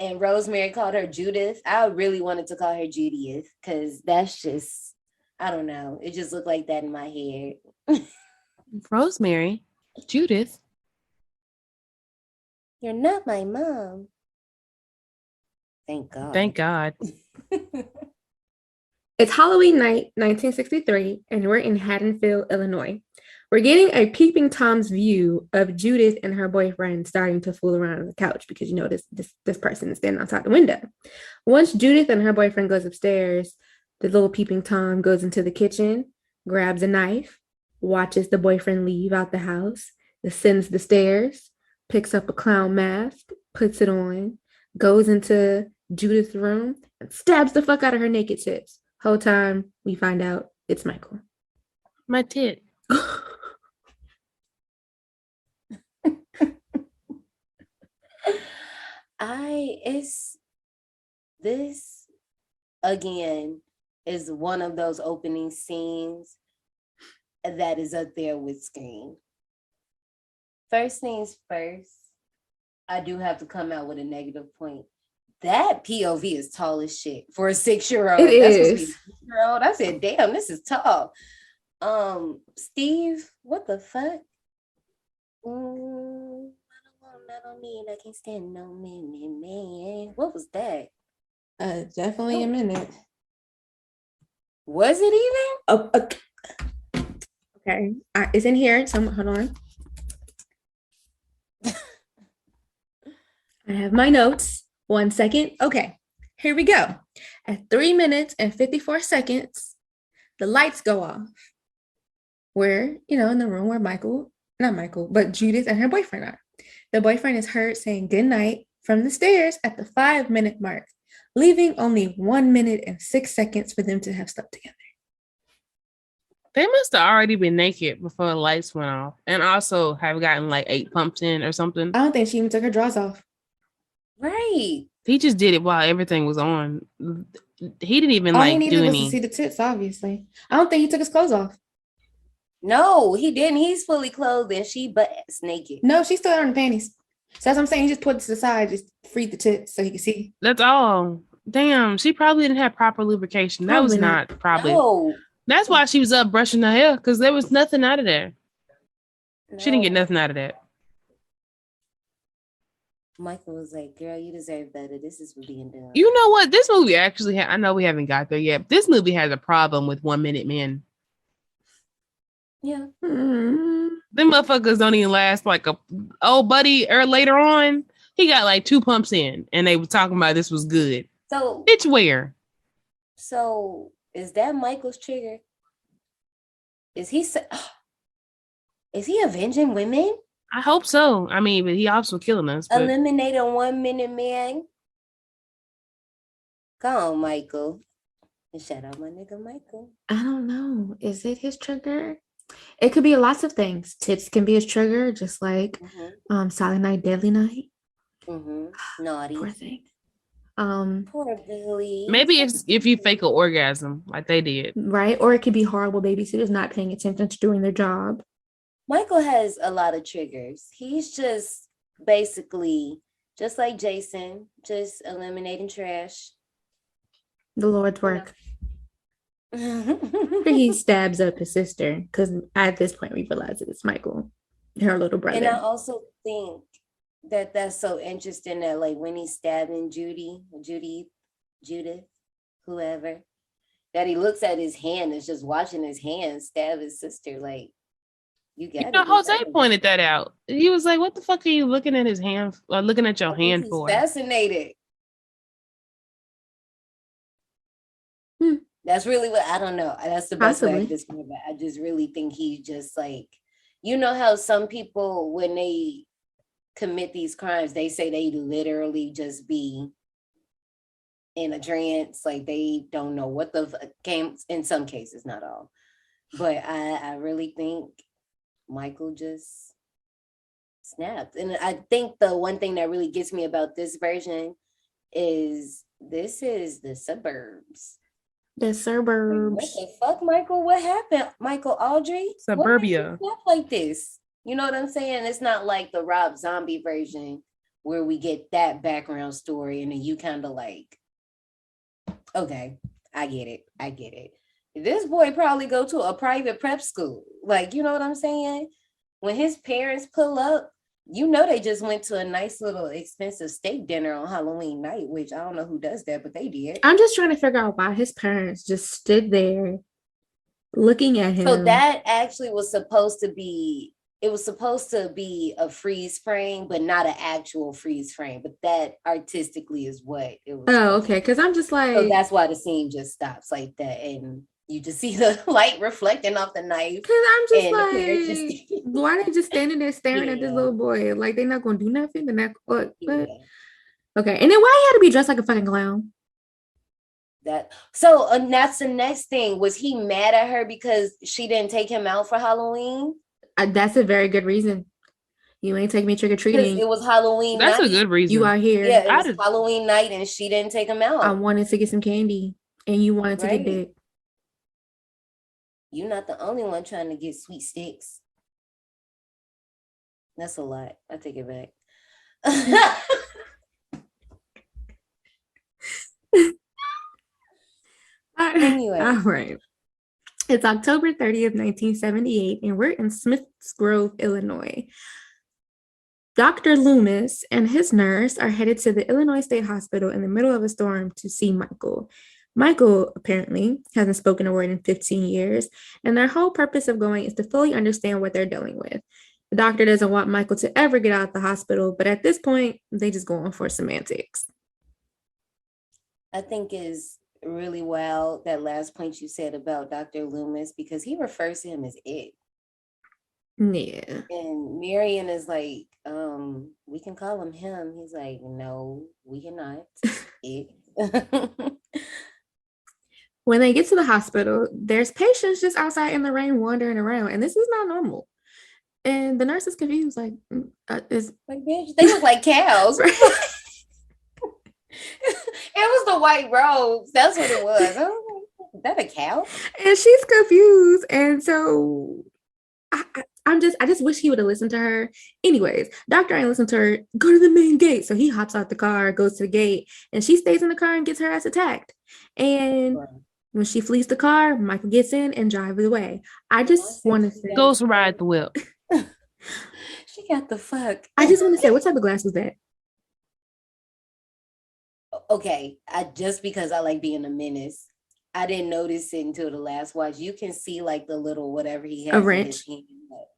and Rosemary called her Judith, I really wanted to call her Judith because that's just, I don't know. It just looked like that in my head. Rosemary, Judith. You're not my mom. Thank God. Thank God. It's Halloween night, 1963, and we're in Haddonfield, Illinois. We're getting a peeping Tom's view of Judith and her boyfriend starting to fool around on the couch because, you know, this person is standing outside the window. Once Judith and her boyfriend goes upstairs, the little peeping Tom goes into the kitchen, grabs a knife, watches the boyfriend leave out the house, ascends the stairs, picks up a clown mask, puts it on, goes into Judith's room, and stabs the fuck out of her naked tits. Whole time we find out it's Michael. My tit. This again is one of those opening scenes that is up there with Scream. First things first, I do have to come out with a negative point. That POV is tall as shit for a 6-year-old. It That's is. 6-year-old. I said, damn, this is tall. Steve, what the fuck? I don't need, I can't stand no minute, man. What was that? Definitely a minute. Was it even? Oh, okay. It's in here. Hold on. I have my notes. 1 second. Okay, here we go. At 3 minutes and 54 seconds, the lights go off. We're, in the room where but Judith and her boyfriend are. The boyfriend is heard saying goodnight from the stairs at the 5-minute mark, leaving only 1 minute and 6 seconds for them to have slept together. They must have already been naked before the lights went off and also have gotten like 8 pumps in or something. I don't think she even took her drawers off. Right. He just did it while everything was on. He didn't even All like he needed do was any. to see the tits, obviously. I don't think he took his clothes off. No, he didn't. He's fully clothed and she butt-ass naked. No, she's still wearing the panties. So that's what I'm saying. He just put it to the side, just freed the tits so he could see. That's all. Damn, she probably didn't have proper lubrication. That was not probably. No. That's why she was up brushing her hair because there was nothing out of there. No. She didn't get nothing out of that. Michael was like, girl, you deserve better. This is being done. You know what? This movie actually I know we haven't got there yet. But this movie has a problem with 1 minute men. Yeah. Them motherfuckers don't even last like a old buddy or later on. He got like 2 pumps in and they were talking about this was good. So bitch, where? So is that Michael's trigger? Is he avenging women? I hope so. I mean, but he also killing us. But... Eliminate a 1 minute man. Go on, Michael. And shout out my nigga Michael. I don't know. Is it his trigger? It could be lots of things. Tits can be his trigger, just like Silent Night, Deadly Night. Naughty. Poor thing. Poor Billy. Maybe it's if you fake an orgasm like they did. Right? Or it could be horrible babysitters not paying attention to doing their job. Michael has a lot of triggers. He's just basically just like Jason, just eliminating trash. The Lord's work. He stabs up his sister because at this point we realize it's Michael, her little brother. And I also think that that's so interesting that like when he's stabbing Judith, whoever, that he looks at his hand, is just watching his hand stab his sister. Like, you got it. Jose pointed that out. He was like, "What the fuck are you looking at his hand? Looking at your hand He's for?" Fascinated. That's really what I don't know. That's the best way I describe it. I just really think he just like, you know how some people when they commit these crimes, they say they literally just be in a trance, like they don't know what the came. In some cases, not all, but I really think Michael just snapped. And I think the one thing that really gets me about this version is this is the suburbs. The suburbs. Like, what the fuck, Michael? What happened, Michael Audrey? Suburbia. What like this? You know what I'm saying? It's not like the Rob Zombie version where we get that background story and then you kind of like, okay, I get it. This boy probably go to a private prep school. Like, you know what I'm saying? When his parents pull up, you know they just went to a nice little expensive steak dinner on Halloween night, which I don't know who does that, but they did. I'm just trying to figure out why his parents just stood there looking at him. So that actually was supposed to be, it was supposed to be a freeze frame, but not an actual freeze frame. But that artistically is what it was. Oh, okay. Because I'm just like, so that's why the scene just stops like that. And you just see the light reflecting off the knife. Because I'm just like, why are they just standing there staring at this little boy? Like, they're not going to do nothing? They're not, what? Okay. And then why he had to be dressed like a fucking clown? So that's the next thing. Was he mad at her because she didn't take him out for Halloween? That's a very good reason. You ain't take me trick-or-treating. It was Halloween night. That's a good reason. You are here. Yeah, it was Halloween night and she didn't take him out. I wanted to get some candy and you wanted to get dick. You're not the only one trying to get sweet sticks. That's a lot. I take it back. Anyway. All right. It's October 30th, 1978, and we're in Smiths Grove, Illinois. Dr. Loomis and his nurse are headed to the Illinois State Hospital in the middle of a storm to see Michael. Michael apparently hasn't spoken a word in 15 years, and their whole purpose of going is to fully understand what they're dealing with. The doctor doesn't want Michael to ever get out of the hospital, but at this point, they just go on for semantics. I think is really wild that last point you said about Dr. Loomis, because he refers to him as it. Yeah. And Marion is like, we can call him him. He's like, no, we cannot. It. When they get to the hospital, there's patients just outside in the rain wandering around, and this is not normal. And the nurse is confused, like, bitch, they look like cows. It was the white robes. That's what it was. I was like, is that a cow? And she's confused, and so I just wish he would have listened to her. Anyways, doctor ain't listened to her. Go to the main gate. So he hops out the car, goes to the gate, and she stays in the car and gets her ass attacked. And when she flees the car, Michael gets in and drives away. I just want to say, Ghost ride the whip. She got the fuck. I just want to say, what type of glass was that? Okay, just because I like being a menace, I didn't notice it until the last watch. You can see like the little whatever he has. A wrench. In his hand.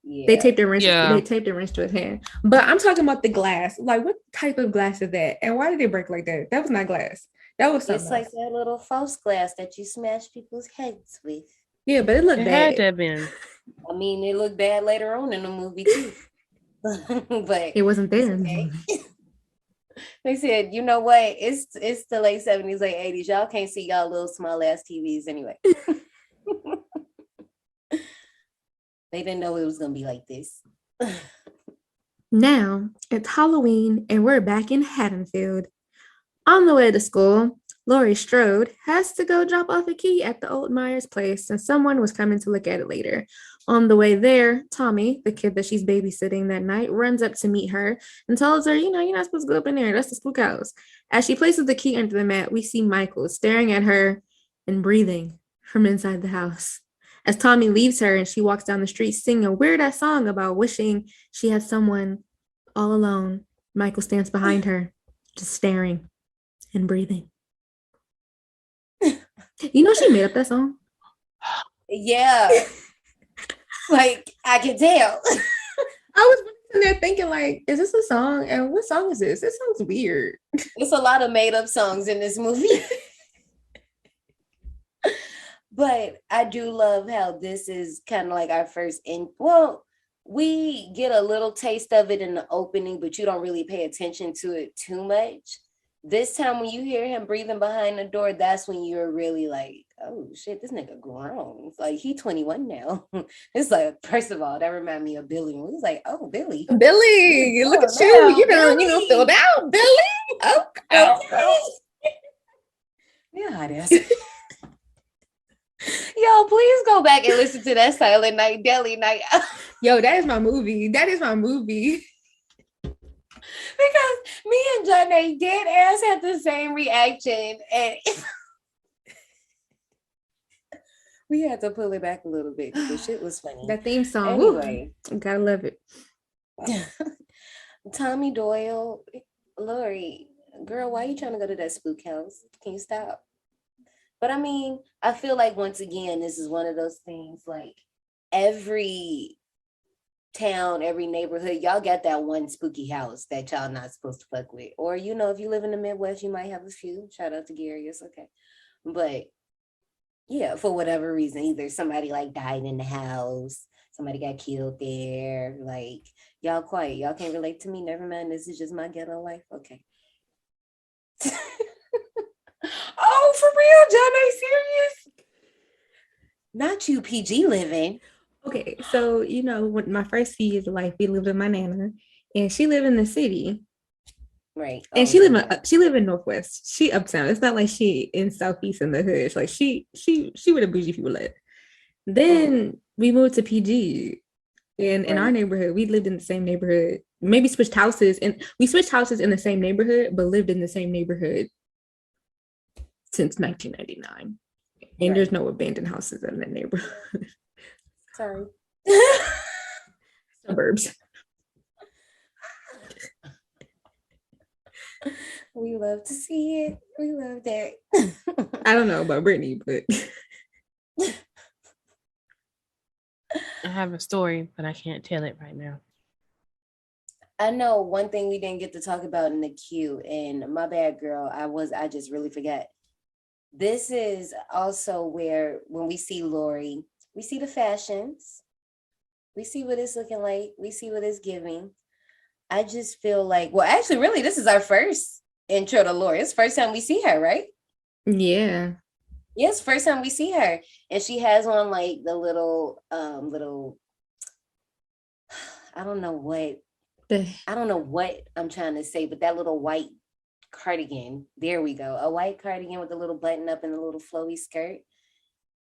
Yeah. They taped a wrench. Yeah. They taped a wrench to his hand. But I'm talking about the glass. Like, what type of glass is that? And why did they break like that? That was not glass. That was something. It's like that little false glass that you smash people's heads with. Yeah, but it looked bad. Had to have been. I mean, it looked bad later on in the movie too. But it wasn't there in the movie. They said, you know what? It's the late 70s, late 80s. Y'all can't see y'all little small ass TVs anyway. They didn't know it was gonna be like this. Now it's Halloween and we're back in Haddonfield. On the way to school, Laurie Strode has to go drop off a key at the old Myers place since someone was coming to look at it later. On the way there, Tommy, the kid that she's babysitting that night, runs up to meet her and tells her, you're not supposed to go up in there. That's the spook house. As she places the key under the mat, we see Michael staring at her and breathing from inside the house. As Tommy leaves her and she walks down the street singing a weird-ass song about wishing she had someone all alone, Michael stands behind her, just staring and breathing. You know, she made up that song. Yeah. Like, I can tell. I was sitting there thinking, like, is this a song? And what song is this? This sounds weird. It's a lot of made up songs in this movie. But I do love how this is kind of like our first we get a little taste of it in the opening, but you don't really pay attention to it too much. This time when you hear him breathing behind the door, that's when you're really like, oh shit, this nigga grown. It's like he 21 now. It's like, first of all, that reminded me of Billy. He's like, oh, Billy. Billy, look at you. Now, You know, filled out, Billy. Okay. Yeah, how it is. Yo, please go back and listen to that Silent Night, Deli Night. Yo, that is my movie. That is my movie. Because me and Johnny dead ass had the same reaction, and we had to pull it back a little bit because the shit was funny. That theme song. Anyway, gotta love it. Tommy Doyle, Laurie, girl, why are you trying to go to that spook house? Can you stop? But I mean, I feel like once again, this is one of those things like every town, every neighborhood, y'all got that one spooky house that y'all not supposed to fuck with. Or, you know, if you live in the Midwest, you might have a few. Shout out to Gary, it's okay. But yeah, for whatever reason, either somebody like died in the house, somebody got killed there. Like, y'all quiet. Y'all can't relate to me. Never mind. This is just my ghetto life. Okay. Oh, for real, John? Are you serious? Not you, PG living. Okay, so you know, when my first few years of life, we lived with my nana, and she lived in the city, right? And she lived in Northwest. She uptown. It's not like she in Southeast in the hood. It's like she where the bougie people live. Then we moved to PG, and in our neighborhood, we lived in the same neighborhood. Maybe switched houses, and we switched houses in the same neighborhood, but lived in the same neighborhood since 1999. And there's no abandoned houses in that neighborhood. Sorry. Suburbs. We love to see it. We love that. I don't know about Brittany, but I have a story, but I can't tell it right now. I know one thing we didn't get to talk about in the queue, and my bad, girl. I just really forgot. This is also where when we see Laurie, we see the fashions. We see what it's looking like. We see what it's giving. I just feel like, well, actually, really, this is our first intro to Laurie. It's the first time we see her, right? Yeah. Yes, first time we see her. And she has on like the little, I don't know what I'm trying to say, but that little white cardigan. There we go. A white cardigan with a little button up and a little flowy skirt.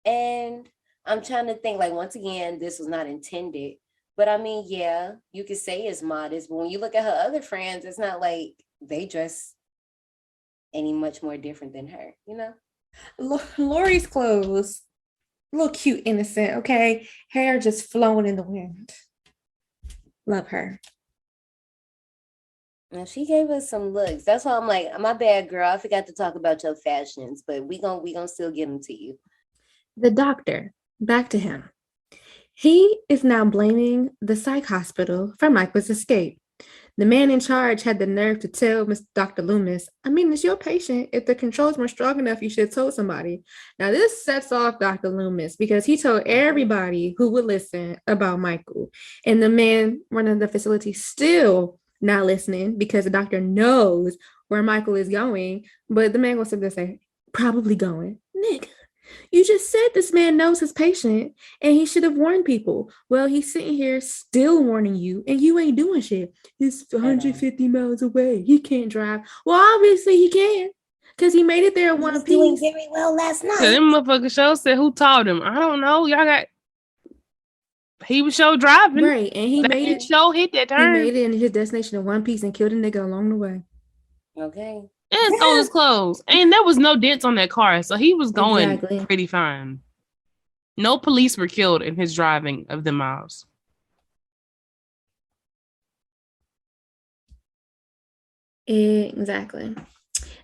And I'm trying to think, like, once again, this was not intended. But I mean, yeah, you could say it's modest. But when you look at her other friends, it's not like they dress any much more different than her, you know? Laurie's clothes, a little cute, innocent, okay? Hair just flowing in the wind. Love her. And she gave us some looks. That's why I'm like, my bad, girl. I forgot to talk about your fashions, but we gonna still give them to you. The doctor, back to him. He is now blaming the psych hospital for Michael's escape. The man in charge had the nerve to tell Dr. Loomis, I mean, it's your patient. If the controls weren't strong enough, you should have told somebody. Now, this sets off Dr. Loomis because he told everybody who would listen about Michael. And the man running the facility still not listening because the doctor knows where Michael is going. But the man goes to say, probably going. Nigga. You just said this man knows his patient and he should have warned people. Well, he's sitting here still warning you and you ain't doing shit. He's 150 miles away. He can't drive. Well, obviously he can because he made it there in one piece. Doing very well last night. Them motherfucker show said who taught him. I don't know. Y'all got. He was show driving. Right. And he made it. Show hit that turn. He made it in his destination in one piece and killed a nigga along the way. Okay. And stole his clothes. And there was no dents on that car. So he was going pretty fine. No police were killed in his driving of the miles. Exactly.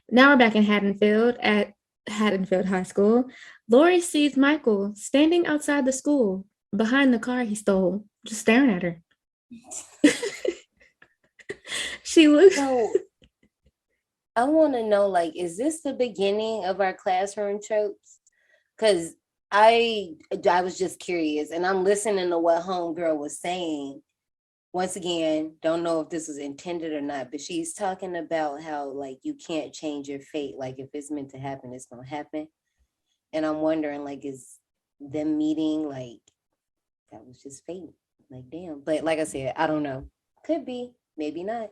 Now we're back in Haddonfield at Haddonfield High School, Laurie sees Michael standing outside the school behind the car he stole, just staring at her. She looks. So I want to know, like, is this the beginning of our classroom tropes? Because I was just curious, and I'm listening to what homegirl was saying. Once again, don't know if this was intended or not, but she's talking about how, like, you can't change your fate. Like, if it's meant to happen, it's gonna happen. And I'm wondering, like, is them meeting, like, that was just fate? Like, damn. But like I said, I don't know. Could be, maybe not.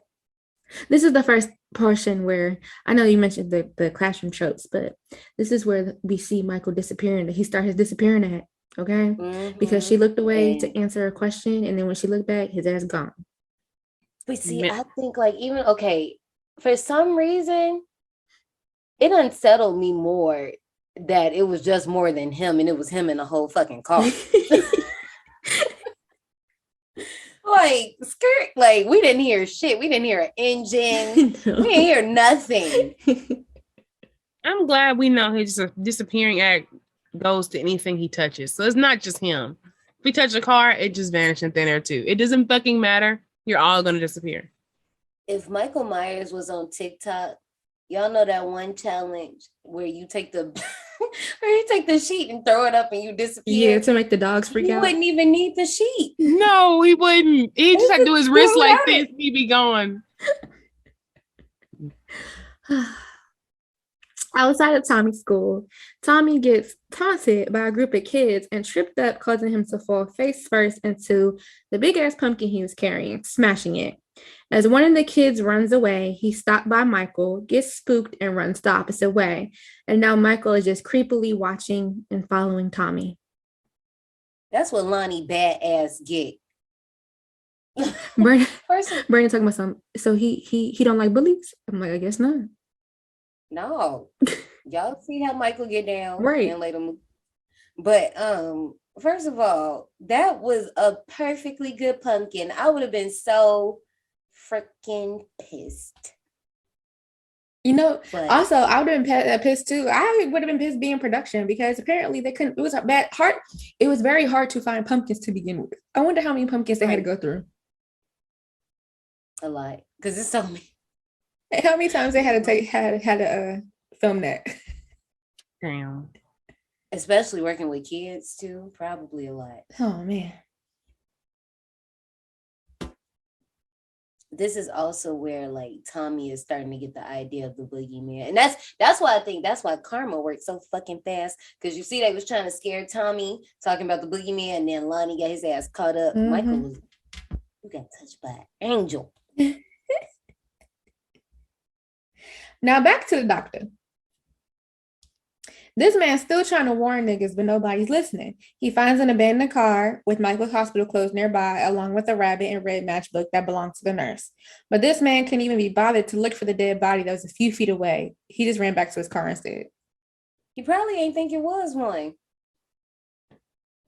This is the first portion where I know you mentioned the classroom tropes, but this is where we see Michael disappearing. He starts disappearing at, okay? Because she looked away to answer a question, and then when she looked back, his ass gone. But see, I think, like, even, okay, for some reason, it unsettled me more that it was just more than him, and it was him in the whole fucking car. Like, skirt, like, we didn't hear shit. We didn't hear an engine. No. We didn't hear nothing. I'm glad we know his disappearing act goes to anything he touches. So it's not just him. If we touch a car, it just vanishes in thin air too. It doesn't fucking matter. You're all going to disappear. If Michael Myers was on TikTok, y'all know that one challenge where you take the sheet and throw it up and you disappear. Yeah, to make the dogs freak out. He wouldn't even need the sheet. No, he wouldn't. He just had to do his wrist like this. He'd be gone. Outside of Tommy's school, Tommy gets taunted by a group of kids and tripped up, causing him to fall face first into the big ass pumpkin he was carrying, smashing it. As one of the kids runs away, he's stopped by Michael, gets spooked, and runs the opposite way. And now Michael is just creepily watching and following Tommy. That's what Lonnie badass get. Brandon talking about something. So he don't like bullies? I'm like, I guess not. No. Y'all see how Michael get down, right? And later move. But first of all, that was a perfectly good pumpkin. I would have been so freaking pissed. You know, but also I would have been pissed too. I would have been pissed being production because apparently they couldn't. It was hard. It was very hard to find pumpkins to begin with. I wonder how many pumpkins they had to go through. A lot, because it's so many. How many times they had to film that? Damn. Especially working with kids too, probably a lot. Oh man. This is also where, like, Tommy is starting to get the idea of the boogeyman. And that's why I think that's why karma works so fucking fast. Because you see, they was trying to scare Tommy, talking about the boogeyman, and then Lonnie got his ass caught up. Mm-hmm. Michael was, you got touched by an angel. Now back to the doctor. This man's still trying to warn niggas, but nobody's listening. He finds an abandoned car with Michael's hospital clothes nearby, along with a rabbit and red matchbook that belonged to the nurse. But this man couldn't even be bothered to look for the dead body that was a few feet away. He just ran back to his car instead. He probably ain't think it was one.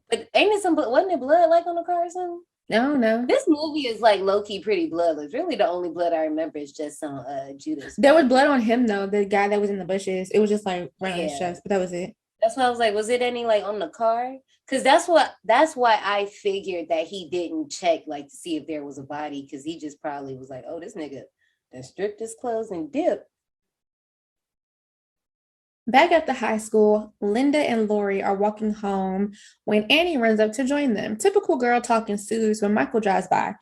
But wasn't it blood like on the car or something? No. This movie is like low-key pretty bloodless. Really, the only blood I remember is just on Judas. There was blood on him though, the guy that was in the bushes. It was just like right on his chest, but that was it. That's why I was like, was it any like on the car? Because that's why I figured that he didn't check like to see if there was a body, because he just probably was like, oh, this nigga that stripped his clothes and dipped. Back at the high school, Linda and Laurie are walking home when Annie runs up to join them. Typical girl talk ensues when Michael drives by.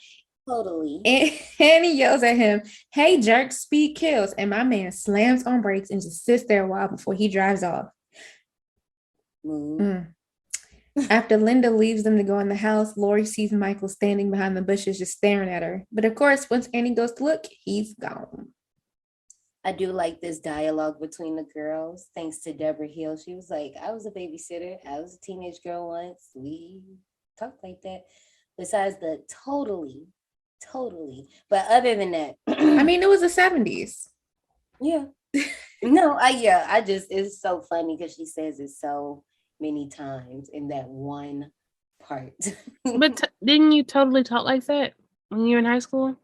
Totally. And Annie yells at him, "Hey, jerk, speed kills." And my man slams on brakes and just sits there a while before he drives off. After Linda leaves them to go in the house, Laurie sees Michael standing behind the bushes just staring at her. But of course, once Annie goes to look, he's gone. I do like this dialogue between the girls, thanks to Deborah Hill. She was like, I was a babysitter. I was a teenage girl once. We talked like that. Besides the totally. But other than that. I mean, it was the 70s. Yeah. It's so funny because she says it so many times in that one part. But didn't you totally talk like that when you were in high school?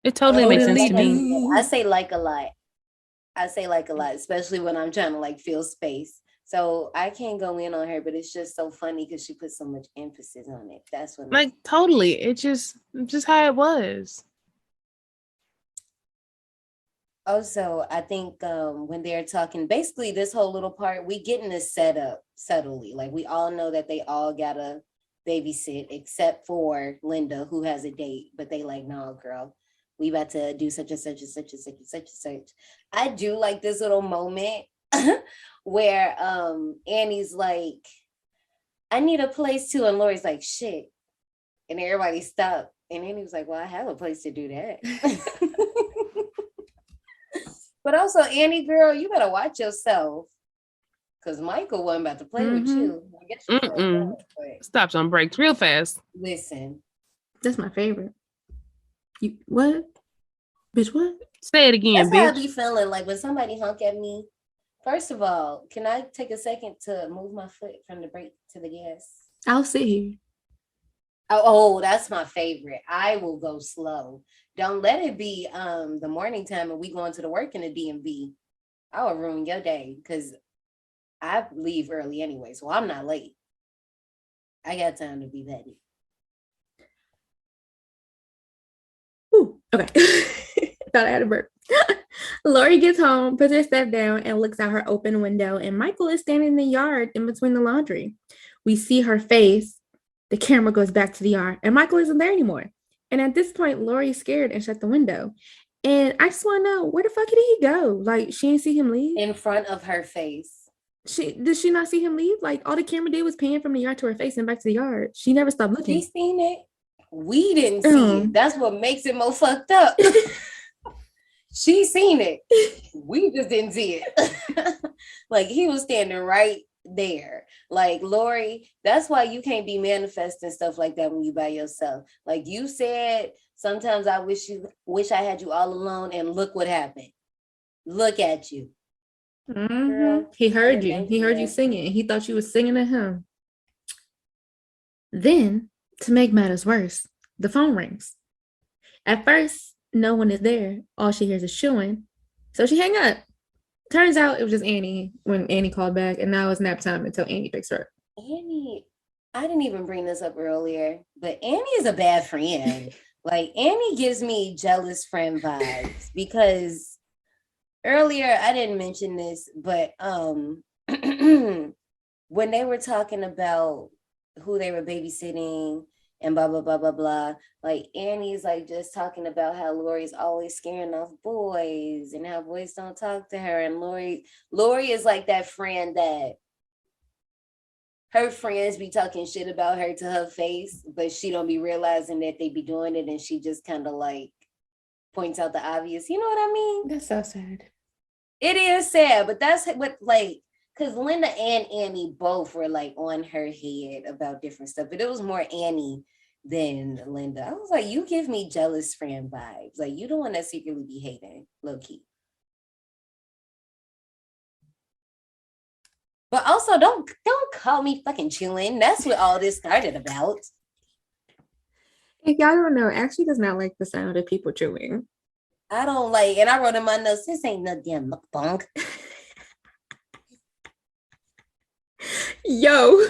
It totally makes sense to me. I say like a lot. I say like a lot, especially when I'm trying to like fill space. So I can't go in on her, but it's just so funny because she put so much emphasis on it. That's what Like totally. It's just how it was. also, I think when they're talking, basically this whole little part, we getting this set up subtly. Like we all know that they all gotta babysit except for Linda, who has a date, but they like, no, girl, we about to do such and such and such and such and such and such. I do like this little moment where Annie's like, I need a place too, and Lori's like, shit. And everybody stopped. And Annie was like, well, I have a place to do that. But also, Annie, girl, you better watch yourself. Because Michael wasn't about to play with you. I guess you Stops on breaks real fast. listen. That's my favorite. You what? Bitch, what? Say it again, That's how I bitch. be feeling like when somebody honk at me. First of all, can I take a second to move my foot from the brake to the gas? I'll sit here. Oh, that's my favorite. I will go slow. Don't let it be the morning time and we going to the work in the DMV. I will ruin your day because I leave early anyway, so I'm not late. I got time to be ready. Ooh, okay. Thought I had a burp. Laurie gets home, puts her step down, and looks out her open window, and Michael is standing in the yard in between the laundry. We see her face. The camera goes back to the yard, and Michael isn't there anymore. And at this point, Laurie's scared and shut the window. And I just want to know, where the fuck did he go? Like, she didn't see him leave? In front of her face. Did she not see him leave? Like, all the camera did was pan from the yard to her face and back to the yard. She never stopped looking. She seen it. We didn't see it. That's what makes it more fucked up. She seen it. We just didn't see it. Like, he was standing right there. Like, Laurie, that's why you can't be manifesting stuff like that when you by yourself. Like you said, sometimes I wish I had you all alone, and look what happened. Look at you. Girl, he heard you. He heard you singing. He thought you was singing to him. Then, to make matters worse, the phone rings. At first, no one is there. All she hears is chewing. So she hang up. Turns out it was just Annie when Annie called back, and now it's nap time until Annie picks her up. Annie, I didn't even bring this up earlier, but Annie is a bad friend. Like, Annie gives me jealous friend vibes because earlier I didn't mention this, but when they were talking about who they were babysitting and blah blah blah blah blah, like Annie's like just talking about how Laurie's always scaring off boys and how boys don't talk to her, and Laurie is like that friend that her friends be talking shit about her to her face, but she don't be realizing that they be doing it, and she just kind of like points out the obvious. You know what I mean? That's so sad. It is sad, but that's what, like, because Linda and Annie both were like on her head about different stuff, but it was more Annie than Linda. I was like, you give me jealous friend vibes. Like, you don't want to secretly be hating, low key. But also, don't call me fucking chewing. That's what all this started about. If y'all don't know, Ashley does not like the sound of people chewing. I don't like, and I wrote in my notes, this ain't no damn mukbang. Yo,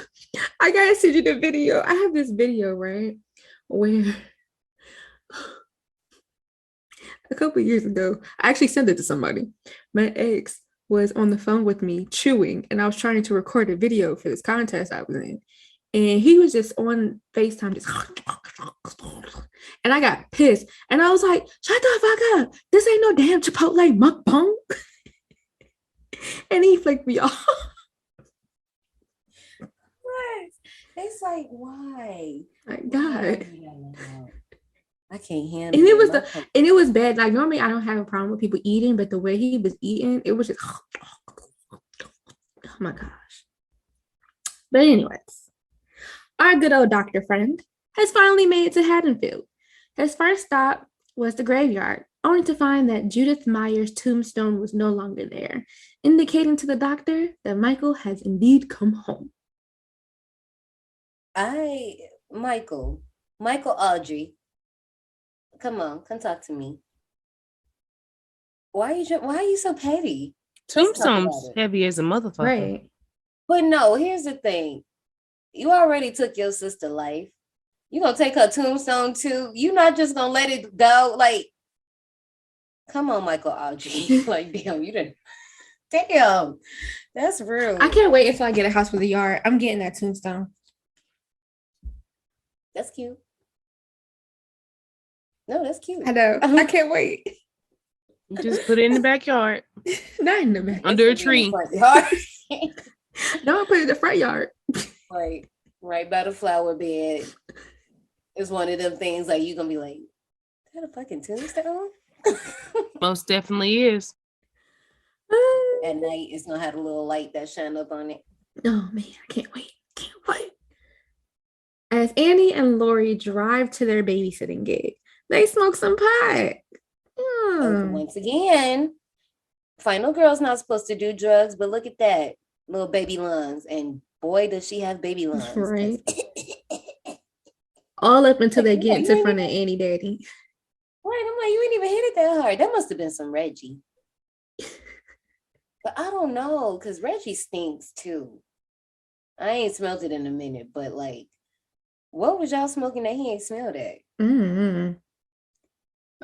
I gotta send you the video. I have this video, right? Where a couple years ago, I actually sent it to somebody. My ex was on the phone with me chewing, and I was trying to record a video for this contest I was in. And he was just on FaceTime, just and I got pissed. And I was like, shut the fuck up. This ain't no damn Chipotle mukbang. And he flicked me off. What? It's like, why? My God. I can't handle and it. Was and it was bad. Like, normally I don't have a problem with people eating, but the way he was eating, it was just oh my gosh. But anyways, our good old doctor friend has finally made it to Haddonfield. His first stop was the graveyard, only to find that Judith Meyer's tombstone was no longer there, indicating to the doctor that Michael has indeed come home. Michael Audrey, come on, come talk to me. Why are you so petty? Let's talk about Tombstone's it. heavy as a motherfucker. Right. But no, here's the thing. You already took your sister life. You gonna take her tombstone too? You not just gonna let it go? Like, come on, Michael Audrey. Like, damn, you didn't. Damn, that's rude. I can't wait until I get a house with a yard. I'm getting that tombstone. That's cute. No, that's cute. I know. I can't wait. Just put it in the backyard. Not in the back. Under a tree. No, put it in the front yard. Right by the flower bed. It's one of them things like you gonna be like, is that a fucking tombstone? Most definitely is. At night, it's gonna have a little light that shine up on it. Oh man, I can't wait. Can't wait. As Annie and Laurie drive to their babysitting gig, they smoke some pot. Once again, final girl's not supposed to do drugs, but look at that little baby lungs, and boy, does she have baby lungs! Right. All up until they get to front of Annie Daddy. Right, I'm like, you ain't even hit it that hard. That must have been some Reggie. But I don't know, because Reggie stinks too. I ain't smelled it in a minute, but like, what was y'all smoking that he ain't smelled at? Mm-hmm.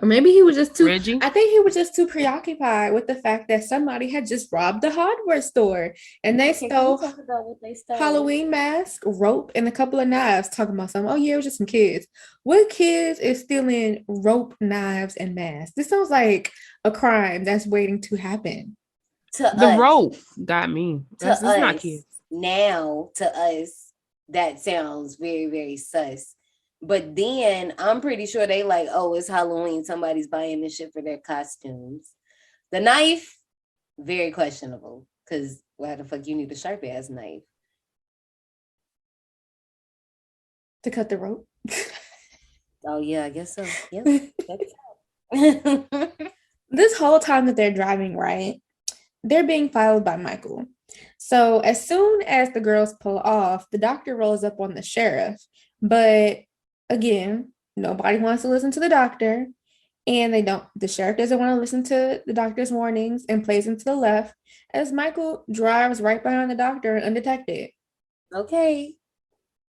Or maybe he was just too. Reggie? I think he was just too preoccupied with the fact that somebody had just robbed the hardware store and they stole Halloween mask, rope, and a couple of knives. Talking about something. Oh yeah, it was just some kids. What kids is stealing rope, knives, and masks? This sounds like a crime that's waiting to happen. The rope got me. That's not kids. Now to us, that sounds very, very sus. But then I'm pretty sure they like, oh, it's Halloween. Somebody's buying this shit for their costumes. The knife, very questionable. Because why the fuck you need a sharp ass knife? To cut the rope. Oh yeah, I guess so. Yep. This whole time that they're driving, right? They're being followed by Michael. So as soon as the girls pull off, the doctor rolls up on the sheriff. But again, nobody wants to listen to the doctor. And the sheriff doesn't want to listen to the doctor's warnings and plays him to the left as Michael drives right behind the doctor undetected. Okay.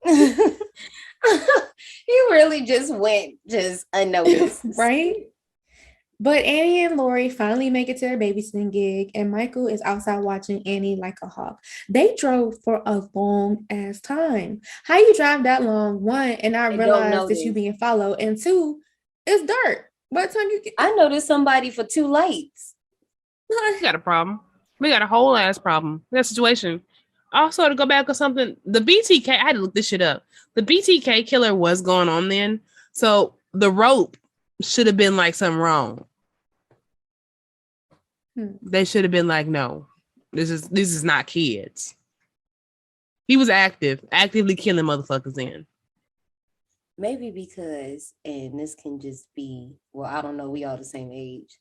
He really just went unnoticed. Right? But Annie and Laurie finally make it to their babysitting gig, and Michael is outside watching Annie like a hawk. They drove for a long ass time. How you drive that long? One, and I realized that you being followed, and two, it's dark. By the time you get, I noticed somebody for 2 lights. We got a problem. We got a whole ass problem. That situation. Also, to go back on something, the BTK, I had to look this shit up. The BTK killer was going on then, so the rope should have been like something wrong. They should have been like, no, this is not kids. He was actively killing motherfuckers then. Maybe because, and this can just be, well, I don't know, we all the same age.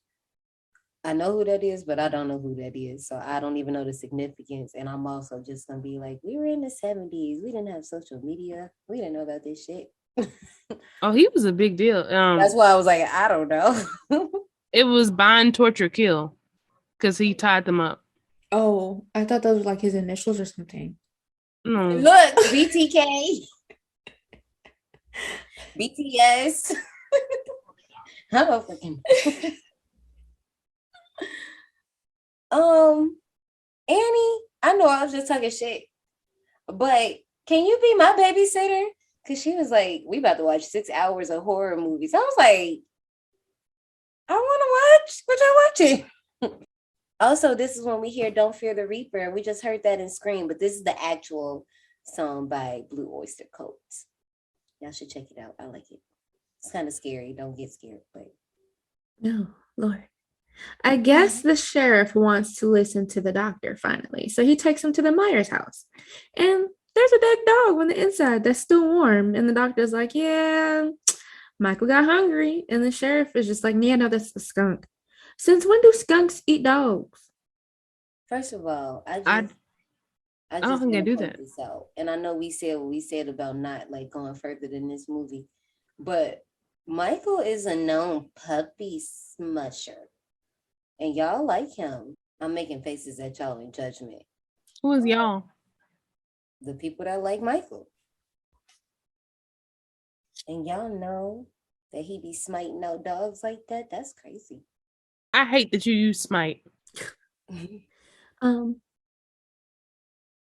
I know who that is, but I don't know who that is. So I don't even know the significance. And I'm also just gonna be like, we were in the 70s. We didn't have social media. We didn't know about this shit. Oh, he was a big deal. That's why I was like, I don't know. It was bind, torture, kill, because he tied them up. Oh, I thought those were like his initials or something. No. Look, BTK, BTS. I'm a freaking. Annie, I know I was just talking shit, but can you be my babysitter? Because she was like, we about to watch 6 hours of horror movies. I was like, I want to watch. What y'all watching? Also, this is when we hear Don't Fear the Reaper. We just heard that in Scream, but this is the actual song by Blue Oyster Cult. Y'all should check it out. I like it. It's kind of scary. Don't get scared, but. No, Lord. I guess the sheriff wants to listen to the doctor finally. So he takes him to the Myers house. And there's a dead dog on the inside that's still warm. And the doctor's like, yeah, Michael got hungry. And the sheriff is just like, yeah, no, that's a skunk. Since when do skunks eat dogs? First of all, I don't think I do that. And I know we said what we said about not like going further than this movie, but Michael is a known puppy smusher. and y'all like him. I'm making faces at y'all in judgment. Who is y'all? The people that like Michael. And y'all know that he be smiting out dogs like that. That's crazy. I hate that you use smite.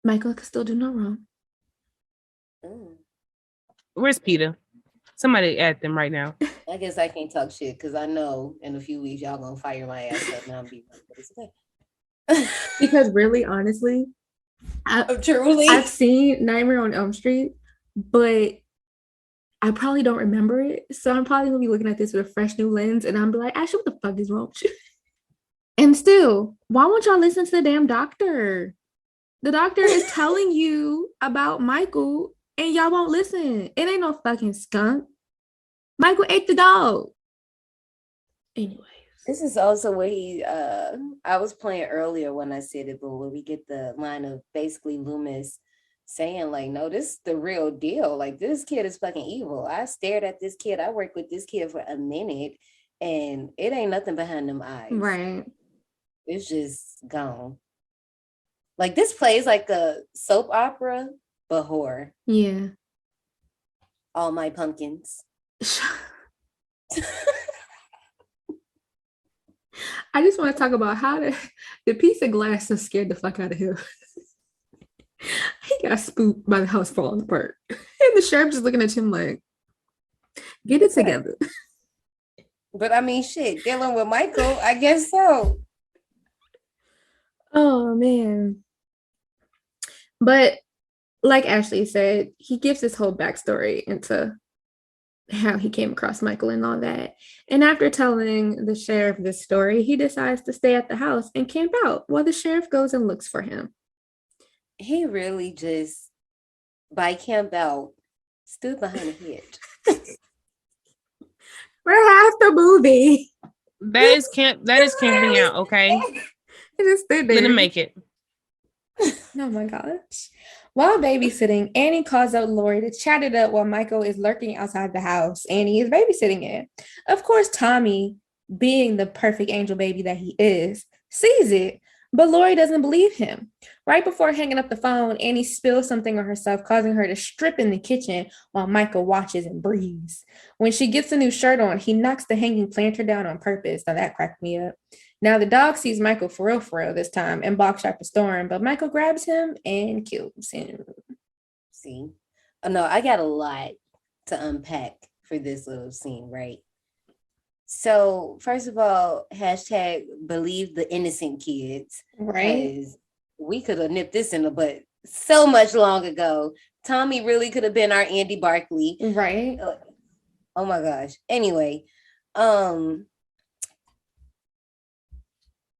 Michael could still do no wrong. Where's Peter? Somebody at them right now. I guess I can't talk shit because I know in a few weeks y'all gonna fire my ass up and I'm be like, but it's okay. Because really, honestly, I've seen Nightmare on Elm Street, but I probably don't remember it. So I'm probably gonna be looking at this with a fresh new lens, and I'm be like, Ashley, what the fuck is wrong with you? And still, why won't y'all listen to the damn doctor? The doctor is telling you about Michael, and y'all won't listen. It ain't no fucking skunk. Michael ate the dog. Anyways. This is also where he I was playing earlier when I said it, but when we get the line of basically Loomis saying like, no, this is the real deal. Like, this kid is fucking evil. I stared at this kid. I worked with this kid for a minute and it ain't nothing behind them eyes. Right. It's just gone. Like, this plays like a soap opera, but horror. Yeah. All My Pumpkins. I just want to talk about how the piece of glass that scared the fuck out of him. He got spooked by the house falling apart. And the sheriff just looking at him like, get it together. But I mean, shit, dealing with Michael, I guess so. Oh, man. But like Ashley said, he gives this whole backstory into how he came across Michael and all that. And after telling the sheriff this story, he decides to stay at the house and camp out while the sheriff goes and looks for him. He really just, by camp out, stood behind a hedge. We're half the movie. That is camping out, okay? It just stood there. Let him make it. Oh my gosh. While babysitting, Annie calls out Laurie to chat it up while Michael is lurking outside the house Annie is babysitting it. Of course, Tommy, being the perfect angel baby that he is, sees it, but Laurie doesn't believe him. Right before hanging up the phone, Annie spills something on herself, causing her to strip in the kitchen while Michael watches and breathes. When she gets a new shirt on, he knocks the hanging planter down on purpose. Now that cracked me up. Now the dog sees Michael for real this time and barks up a storm, but Michael grabs him and kills him. See? Oh, no, I got a lot to unpack for this little scene, right? So, first of all, hashtag believe the innocent kids. Right. Because we could have nipped this in the butt so much long ago. Tommy really could have been our Andy Barkley. Right. Oh my gosh. Anyway,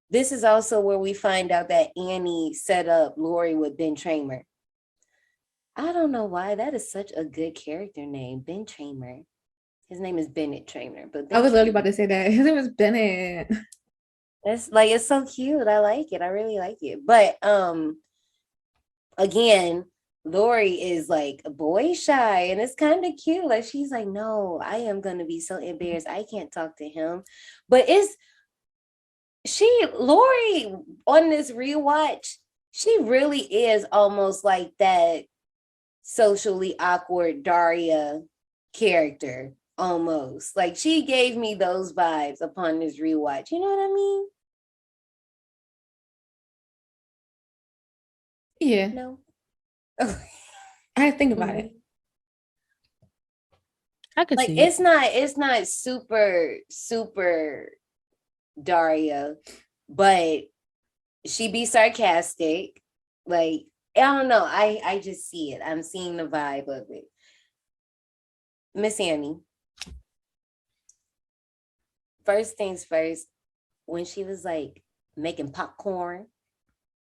this is also where we find out that Annie set up Laurie with Ben Tramer. I don't know why. That is such a good character name, Ben Tramer. His name is Bennett Tramer. But I was literally about to say that. His name was Bennett. It's so cute. I like it. I really like it. But again, Laurie is like boy shy and it's kind of cute. Like, she's like, no, I am gonna be so embarrassed. I can't talk to him. But Laurie on this rewatch, she really is almost like that socially awkward Daria character, almost. Like, she gave me those vibes upon this rewatch. You know what I mean? Yeah. No. I had to think about it. I could like see it's not super Daria, but she be sarcastic. Like, I don't know. I just see it. I'm seeing the vibe of it. Miss Annie. First things first, when she was like making popcorn,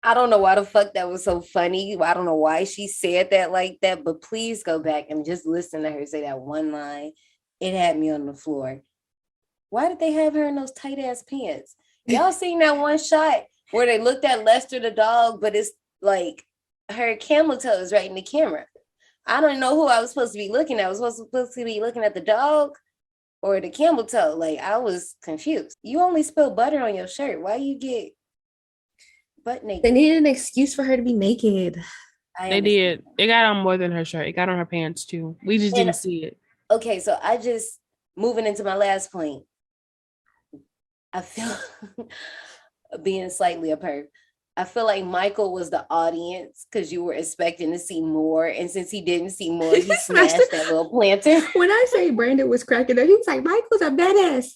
I don't know why the fuck that was so funny. I don't know why she said that like that, but please go back and just listen to her say that one line. It had me on the floor. Why did they have her in those tight ass pants? Y'all seen that one shot where they looked at Lester the dog, but it's like her camel toe is right in the camera. I don't know who I was supposed to be looking at. I was supposed to be looking at the dog or the camel toe. Like, I was confused. You only spilled butter on your shirt. Why you get butt naked? They needed an excuse for her to be naked. They did. It got on more than her shirt. It got on her pants too. We just didn't see it. Okay, so moving into my last point. I feel being slightly a perv. I feel like Michael was the audience because you were expecting to see more. And since he didn't see more, he smashed that little planter. When I say Brandon was cracking up, he was like, Michael's a badass.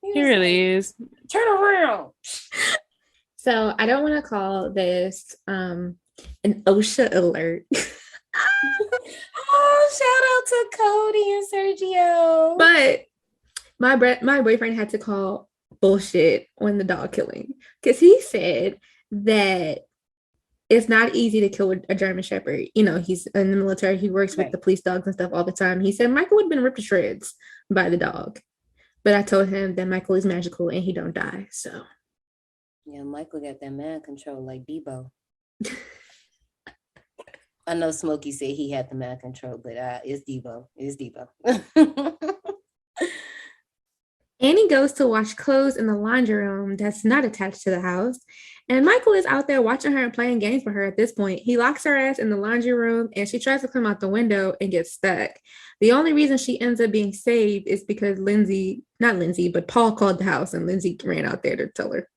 He really is. Turn around. So I don't want to call this an OSHA alert. Oh, shout out to Cody and Sergio. But my boyfriend had to call bullshit on the dog killing because he said that it's not easy to kill a German Shepherd. You know, he's in the military. He works with the police dogs and stuff all the time. He said Michael would have been ripped to shreds by the dog. But I told him that Michael is magical and he don't die. So yeah, Michael got that mind control like Debo. I know Smokey said he had the mind control, but it's Debo. It's Debo. Annie goes to wash clothes in the laundry room that's not attached to the house. And Michael is out there watching her and playing games with her at this point. He locks her ass in the laundry room and she tries to climb out the window and gets stuck. The only reason she ends up being saved is because Paul called the house and Lindsay ran out there to tell her.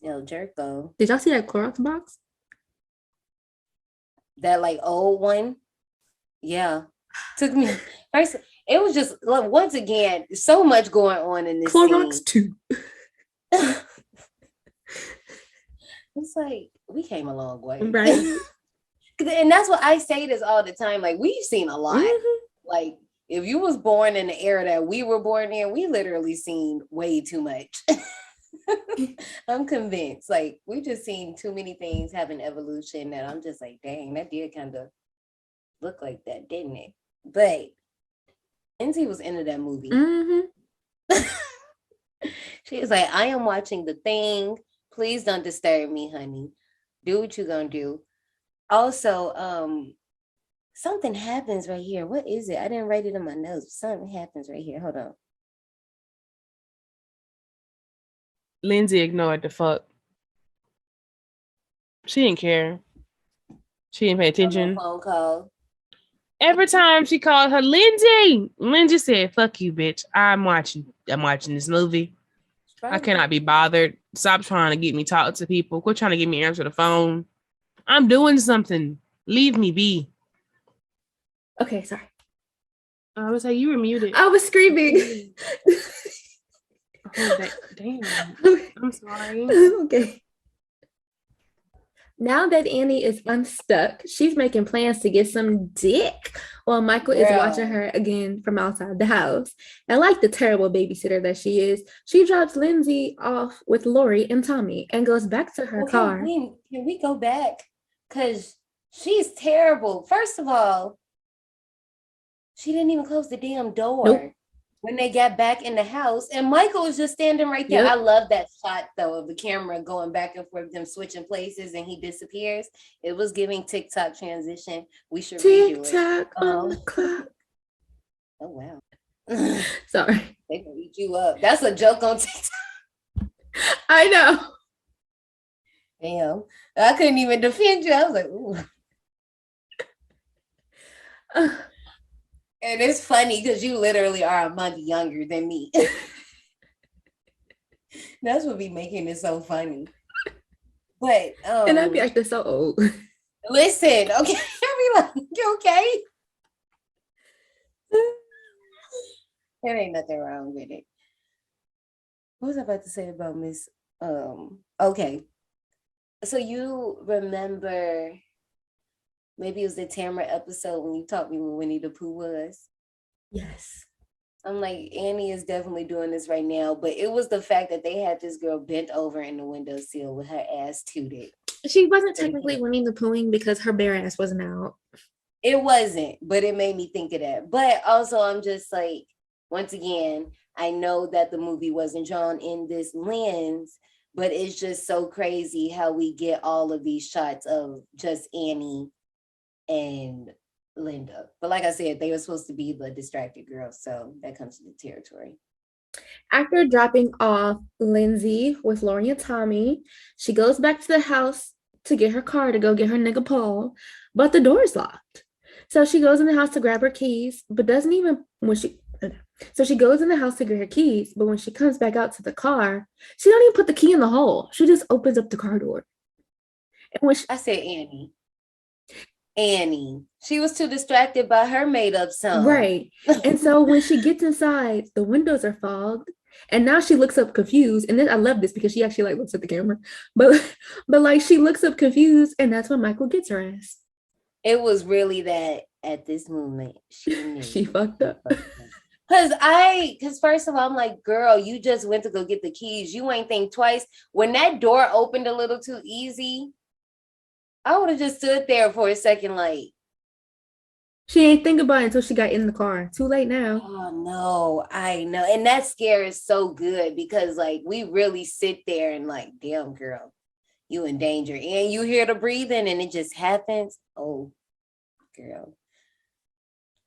Yo, Jerko. Did y'all see that Clorox box? That like old one? Yeah. Took me first. It was just like, once again, so much going on in this Clorox scene. 2. It's like we came a long way. Right. And that's what I say this all the time. Like, we've seen a lot. Mm-hmm. Like, if you was born in the era that we were born in, we literally seen way too much. I'm convinced. Like, we just seen too many things have an evolution that I'm just like, dang, that did kind of look like that, didn't it? But Lindsay was into that movie. Mm-hmm. She was like, I am watching The Thing. Please don't disturb me, honey. Do what you gonna do. Also, something happens right here. What is it? I didn't write it in my notes. Something happens right here. Hold on. Lindsay ignored the fuck. She didn't care. She didn't pay attention. Phone call. Every time she called her Lindsay said, fuck you, bitch. I'm watching this movie. I cannot be bothered. Stop trying to get me talk to people. Quit trying to get me answer the phone. I'm doing something. Leave me be. Okay, sorry. I was like, you were muted. I was screaming. Oh, damn. I'm sorry. Okay. Now that Annie is unstuck, she's making plans to get some dick while Michael is watching her again from outside the house. And like the terrible babysitter that she is, she drops Lindsay off with Laurie and Tommy and goes back to her car. Can we go back? Because she's terrible. First of all, she didn't even close the damn door. Nope. When they got back in the house, and Michael was just standing right there. Yep. I love that shot though of the camera going back and forth, them switching places, and he disappears. It was giving TikTok transition. We should redo it. TikTok on the clock. Oh wow. Sorry. They can eat you up. That's a joke on TikTok. I know. Damn. I couldn't even defend you. I was like, ooh. And it's funny because you literally are a month younger than me. That's what be making it so funny. But and I'd be acting so old. Listen, okay. I be like, you okay? There ain't nothing wrong with it. What was I about to say about Miss? Okay. So you remember? Maybe it was the Tamara episode when you taught me what Winnie the Pooh was. Yes. I'm like, Annie is definitely doing this right now. But it was the fact that they had this girl bent over in the windowsill with her ass tooted. She wasn't technically Winnie the Poohing because her bare ass wasn't out. It wasn't, but it made me think of that. But also, I'm just like, once again, I know that the movie wasn't drawn in this lens, but it's just so crazy how we get all of these shots of just Annie and Linda. But like I said, they were supposed to be the distracted girl, so that comes to the territory. After dropping off Lindsay with Laurie and Tommy, she goes back to the house to get her car to go get her nigga Paul, but the door is locked. So she goes in the house to grab her keys, but doesn't even when she so she goes in the house to get her keys, but when she comes back out to the car, she don't even put the key in the hole. She just opens up the car door. And when I said Annie. She was too distracted by her made-up song. Right. And so when she gets inside, the windows are fogged. And now she looks up confused. And then I love this because she actually like looks at the camera. But like she looks up confused, and that's when Michael gets her ass. It was really that at this moment she knew. She fucked up. Because first of all, I'm like, girl, you just went to go get the keys. You ain't think twice. When that door opened a little too easy, I would have just stood there for a second, like. She ain't think about it until she got in the car. Too late now. Oh, no, I know. And that scare is so good because, like, we really sit there and, like, damn, girl, you in danger. And you hear the breathing and it just happens. Oh, girl.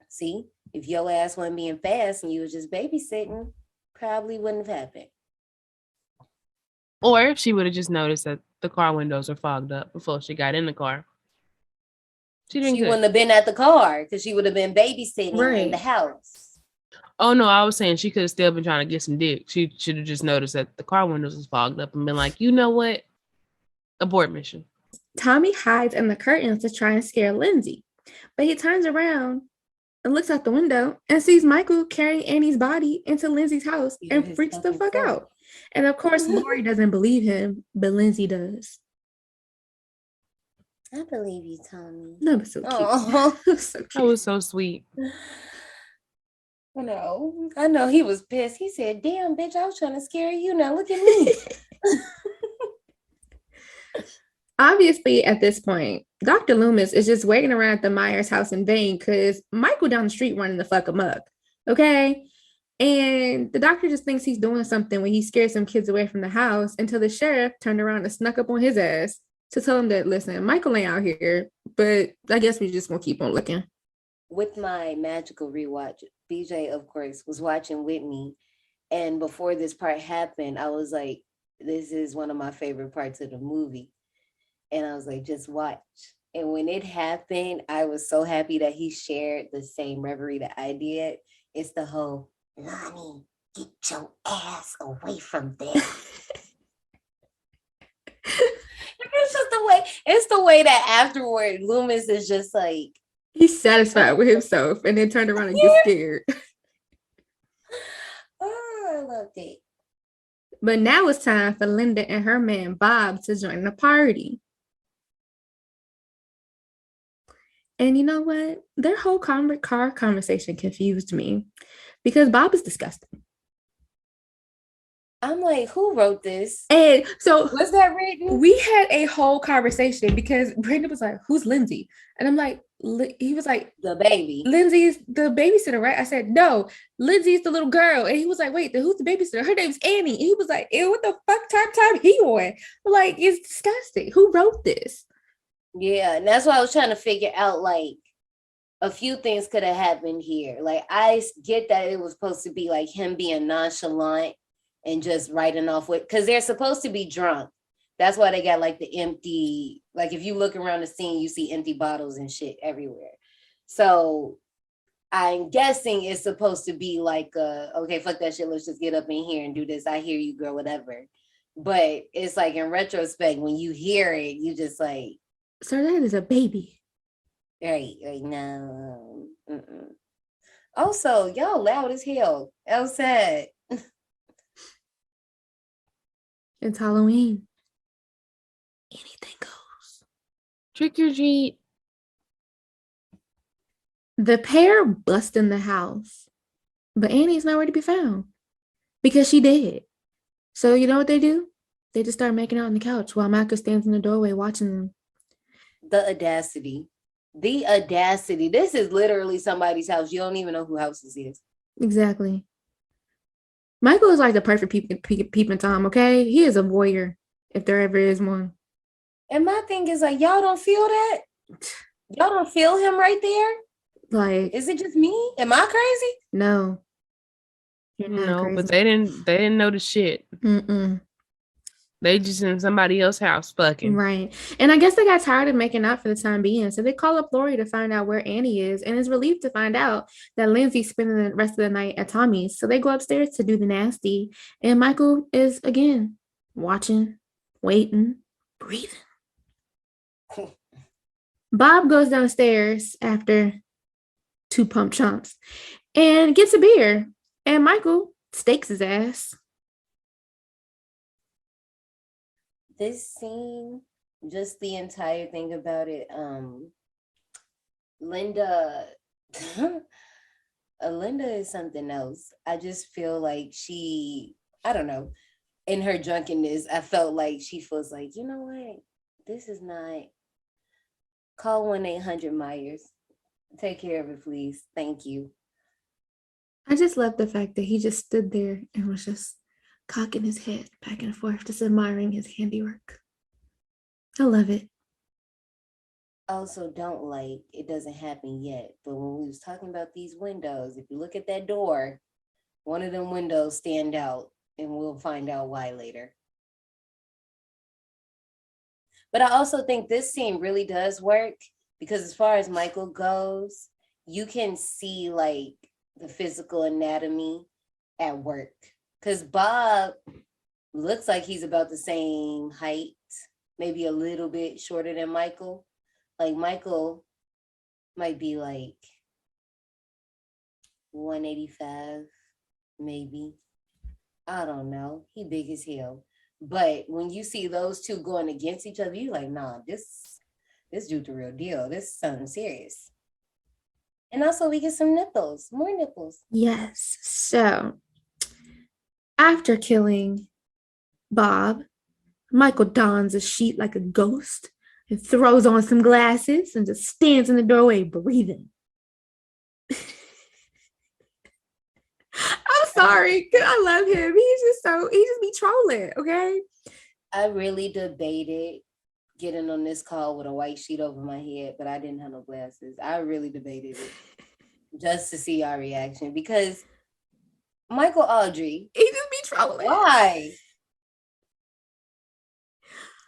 See, if your ass wasn't being fast and you was just babysitting, probably wouldn't have happened. Or if she would have just noticed that the car windows were fogged up before she got in the car. She wouldn't have been at the car because she would have been babysitting in the house. Oh, no, I was saying she could have still been trying to get some dick. She should have just noticed that the car windows was fogged up and been like, you know what? Abort mission. Tommy hides in the curtains to try and scare Lindsay. But he turns around and looks out the window and sees Michael carrying Annie's body into Lindsay's house and freaks the fuck out. And of course, Laurie doesn't believe him, but Lindsay does. I believe you, Tommy. That was so cute. So cute. That was so sweet. I know he was pissed. He said, damn, bitch, I was trying to scare you. Now look at me. Obviously, at this point, Dr. Loomis is just waiting around at the Myers house in vain because Michael down the street running the fuck amok. Okay? And the doctor just thinks he's doing something when he scares some kids away from the house until the sheriff turned around and snuck up on his ass to tell him that, listen, Michael ain't out here, but I guess we just gonna keep on looking. With my magical rewatch, BJ, of course, was watching with me. And before this part happened, I was like, this is one of my favorite parts of the movie. And I was like, just watch. And when it happened, I was so happy that he shared the same reverie that I did. It's the whole, Lonnie, get your ass away from there. It's the way that afterward Loomis is just like he's satisfied with himself and then turned around and gets scared. Oh, I loved it. But now it's time for Linda and her man Bob to join the party. And you know what? Their whole car conversation confused me because Bob is disgusting. I'm like, who wrote this? And so was that written? We had a whole conversation because Brandon was like, who's Lindsay? And I'm like, he was like, the baby. Lindsay's the babysitter, right? I said, no, Lindsay's the little girl. And he was like, wait, who's the babysitter? Her name's Annie. And he was like, ew, what the fuck time he on? I'm like, it's disgusting. Who wrote this? Yeah, and that's why I was trying to figure out, like, a few things could have happened here. Like, I get that it was supposed to be like him being nonchalant and just writing off with, because they're supposed to be drunk. That's why they got like the empty, like if you look around the scene, you see empty bottles and shit everywhere. So I'm guessing it's supposed to be like, okay, fuck that shit. Let's just get up in here and do this. I hear you, girl, whatever. But it's like in retrospect, when you hear it, you just like, sir, that is a baby. Right, like no. Also, y'all loud as hell outside. It's Halloween. Anything goes. Trick or treat. The pair bust in the house, but Annie's nowhere to be found because she dead. So you know what they do? They just start making out on the couch while Michael stands in the doorway watching them. The audacity. This is literally somebody's house. You don't even know who house this is. Exactly. Michael is like the perfect peeping Tom, okay? He is a voyeur, if there ever is one. And my thing is like, y'all don't feel that? Y'all don't feel him right there? Like, is it just me? Am I crazy? no. You're not No, crazy. but they didn't know the shit. Mm-mm. They just in somebody else's house fucking. Right. And I guess they got tired of making out for the time being. So they call up Laurie to find out where Annie is and is relieved to find out that Lindsay's spending the rest of the night at Tommy's. So they go upstairs to do the nasty. And Michael is again watching, waiting, breathing. Bob goes downstairs after 2 pump chumps and gets a beer. And Michael stakes his ass. This scene, just the entire thing about it, Linda Linda is something else. I just feel like I don't know, in her drunkenness, I felt like she feels like, you know what, this is not, call 1-800-Myers, take care of it, please, thank you. I just love the fact that he just stood there and was just cocking his head back and forth, just admiring his handiwork. I love it. Also, don't like, it doesn't happen yet, but when we was talking about these windows, if you look at that door, one of them windows stand out, and we'll find out why later. But I also think this scene really does work, because as far as Michael goes, you can see like the physical anatomy at work. Because Bob looks like he's about the same height, maybe a little bit shorter than Michael. Like Michael might be like 185, maybe. I don't know. He big as hell. But when you see those two going against each other, you're like, nah, this dude the real deal. This is something serious. And also we get some nipples, more nipples. Yes. So after killing Bob, Michael dons a sheet like a ghost and throws on some glasses and just stands in the doorway breathing. I'm sorry, because I love him. He just be trolling, okay? I really debated getting on this call with a white sheet over my head, but I didn't have no glasses. I really debated it just to see our reaction, because Michael Audrey, he just be trolling. Why?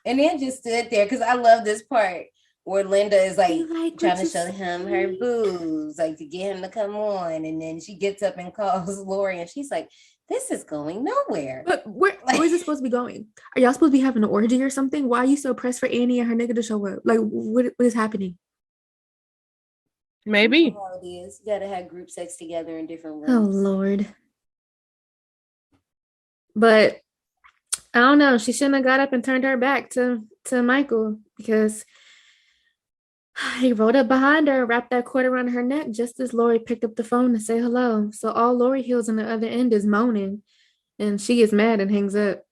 And then just stood there, because I love this part where Linda is like trying to show him her boobs, like to get him to come on, and then she gets up and calls Laurie, and she's like, "This is going nowhere." But where is it supposed to be going? Are y'all supposed to be having an orgy or something? Why are you so pressed for Annie and her nigga to show up? Like, what is happening? Maybe. You know how it is. You gotta have group sex together in different rooms. Oh Lord. But I don't know. She shouldn't have got up and turned her back to Michael, because he rode up behind her, wrapped that cord around her neck just as Laurie picked up the phone to say hello. So all Laurie hears on the other end is moaning, and she gets mad and hangs up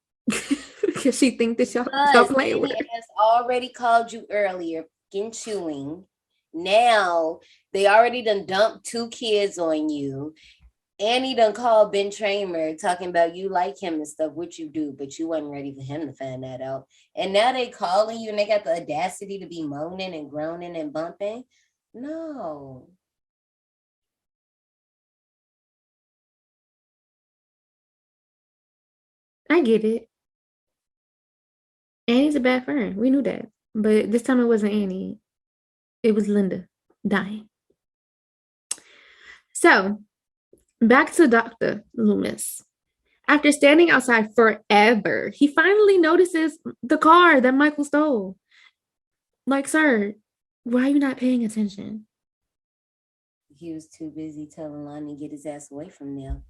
because she thinks that y'all playing with her. Has already called you earlier, fucking chewing. Now they already done dumped 2 kids on you. Annie done called Ben Tramer talking about you like him and stuff, what you do, but you wasn't ready for him to find that out. And now they calling you and they got the audacity to be moaning and groaning and bumping. No. I get it. Annie's a bad friend. We knew that. But this time it wasn't Annie. It was Linda dying. So back to Dr. Loomis. After standing outside forever, he finally notices the car that Michael stole. Like, sir, why are you not paying attention? He was too busy telling Lonnie to get his ass away from them.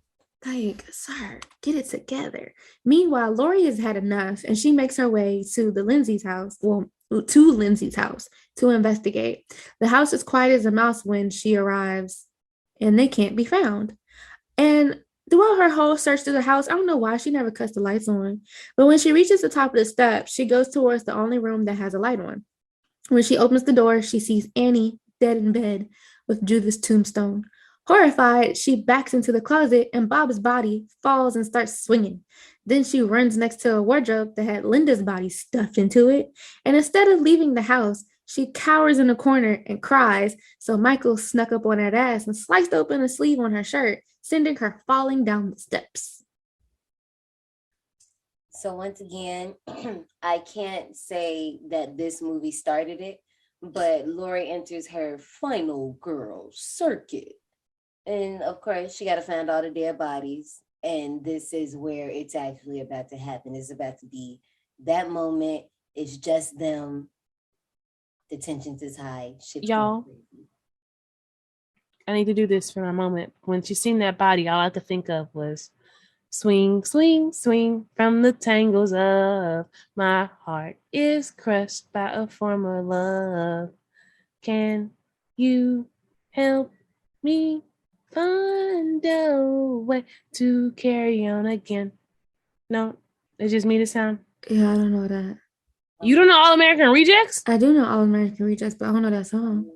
Like, sir, get it together. Meanwhile, Laurie has had enough, and she makes her way to Lindsay's house. Well, to Lindsay's house to investigate. The house is quiet as a mouse when she arrives, and they can't be found. And throughout her whole search through the house, I don't know why she never cuts the lights on. But when she reaches the top of the steps, she goes towards the only room that has a light on. When she opens the door, she sees Annie dead in bed with Judith's tombstone. Horrified, she backs into the closet and Bob's body falls and starts swinging. Then she runs next to a wardrobe that had Linda's body stuffed into it. And instead of leaving the house, She cowers in the corner and cries, so Michael snuck up on that ass and sliced open a sleeve on her shirt, sending her falling down the steps. So once again, I can't say that this movie started it, but Laurie enters her final girl circuit. And of course, she got to find all the dead bodies. And this is where it's actually about to happen. It's about to be that moment. It's just them. The tensions is high. Shit's Y'all, I need to do this for a moment. When she seen that body, all I could think of was swing, swing, swing from the tangles of my heart is crushed by a former love. Can you help me find a way to carry on again? No, it's just me this time. Yeah, I don't know that. You don't know All American Rejects? I do know All American Rejects, but I don't know that song.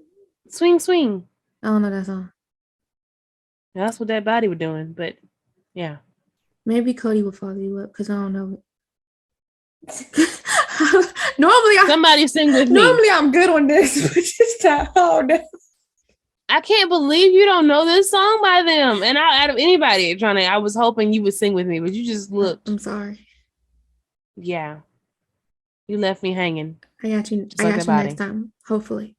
Swing, swing. I don't know that song. That's what that body was doing, but yeah. Maybe Cody will follow you up because I don't know it. Somebody sing with me. Normally I'm good on this, but just that I can't believe you don't know this song by them. And out of anybody I was hoping you would sing with me, but you just looked. I'm sorry. Yeah. You left me hanging. I got you. I got you next time, hopefully.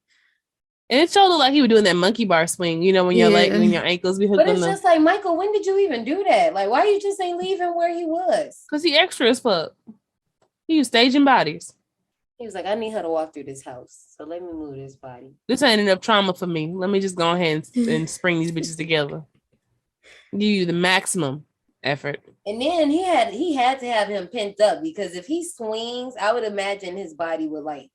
And it showed like he was doing that monkey bar swing, you know, when your leg, when your ankles be hooked. But it's just like, Michael, when did you even do that? Like, why you just ain't leaving where he was? Because he extra as fuck. He was staging bodies. He was like, I need her to walk through this house, so let me move this body. This ain't enough trauma for me. Let me just go ahead and spring these bitches together. Give you the maximum effort. And then he had to have him pent up, because if he swings, I would imagine his body would like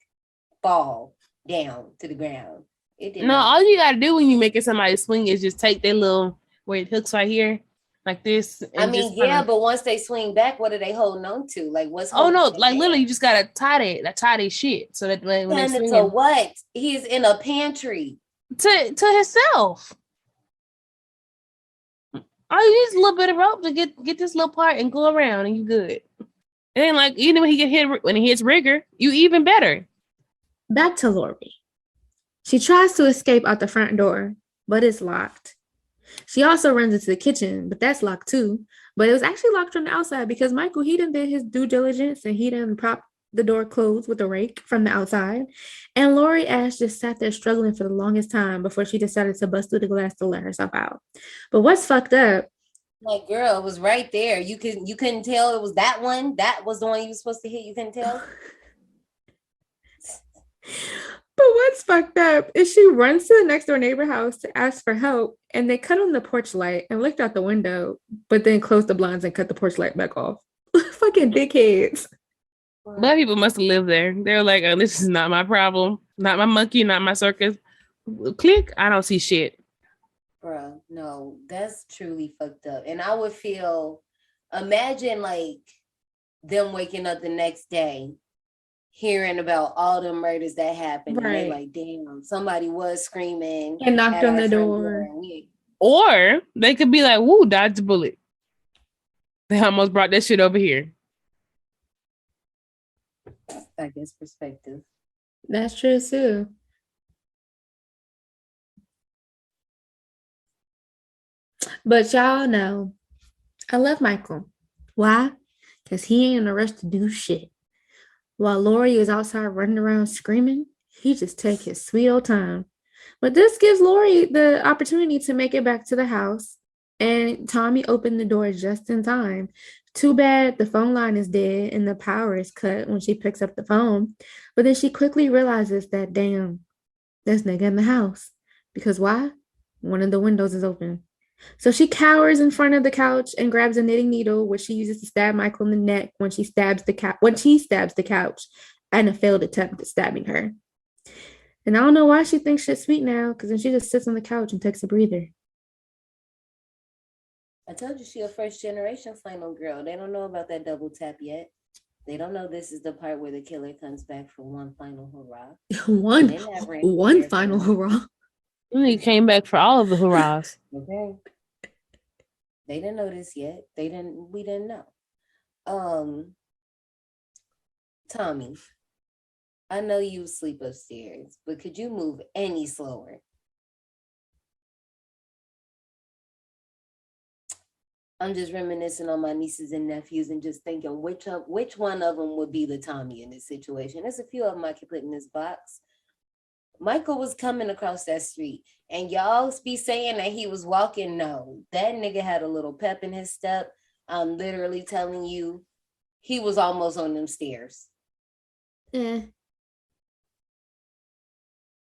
fall down to the ground. All you gotta do when you making somebody swing is just take their little where it hooks right here, like this. I mean, but once they swing back, what are they holding on to? Like, what's like literally, you just gotta tie that shit so that when they swing to what? He's in a pantry to himself. Oh, you use a little bit of rope to get this little part and go around, and you good. It ain't like even when he get hit when he hits rigor, you even better. Back to Laurie. She tries to escape out the front door, but it's locked. She also runs into the kitchen, but that's locked too. But it was actually locked from the outside because Michael, he done did his due diligence and he done propped the door closed with a rake from the outside. And Laurie Ash just sat there struggling for the longest time before she decided to bust through the glass to let herself out. But what's fucked up? Like, girl, it was right there. You couldn't tell it was that one. That was the one you were supposed to hit. You couldn't tell. But what's fucked up is she runs to the next door neighbor house to ask for help, and they cut on the porch light and looked out the window, but then closed the blinds and cut the porch light back off. Fucking dickheads. Black people must have lived there. They're like, oh, this is not my problem. Not my monkey, not my circus. Click, I don't see shit. Bruh, no, that's truly fucked up. And I would feel, imagine like them waking up the next day hearing about all the murders that happened. Right. And they're like, damn, somebody was screaming and knocked on the door. Or they could be like, woo, dodge the bullet. They almost brought that shit over here. I guess perspective. That's true too. But y'all know, I love Michael. Why? Because he ain't in a rush to do shit. While Laurie is outside running around screaming, he just take his sweet old time. But this gives Laurie the opportunity to make it back to the house. And Tommy opened the door just in time. Too bad the phone line is dead and the power is cut when she picks up the phone. But then she quickly realizes that, damn, there's nigga in the house. Because why? One of the windows is open. So she cowers in front of the couch and grabs a knitting needle, which she uses to stab Michael in the neck when he stabs the couch and a failed attempt at stabbing her. And I don't know why she thinks shit's sweet now, because then she just sits on the couch and takes a breather. I told you she a first generation final girl. They don't know about that double tap yet. They don't know this is the part where the killer comes back for one final hurrah. one final hurrah. He came back for all of the hurrahs. Okay. They didn't know this yet. We didn't know. Tommy, I know you sleep upstairs, but could you move any slower? I'm just reminiscing on my nieces and nephews and just thinking which one of them would be the Tommy in this situation. There's a few of them I could put in this box. Michael was coming across that street, and y'all be saying that he was walking. No, that nigga had a little pep in his step. I'm literally telling you, he was almost on them stairs. Yeah.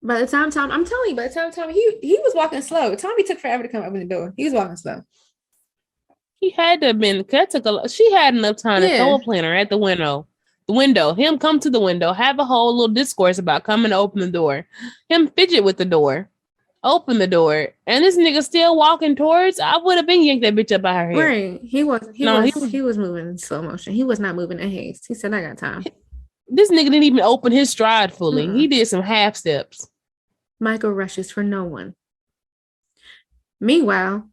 By the time Tommy, I'm telling you, by the time Tommy, he was walking slow. Tommy took forever to come open the door. He was walking slow. He had to have been. She had enough time to throw a planter at the window. Him come to the window, have a whole little discourse about coming to open the door. Him fidget with the door, open the door, and this nigga still walking towards. I would have been yanked that bitch up by her hair. Right. He was moving in slow motion. He was not moving in haste. He said, I got time. This nigga didn't even open his stride fully. He did some half steps. Michael rushes for no one. Meanwhile,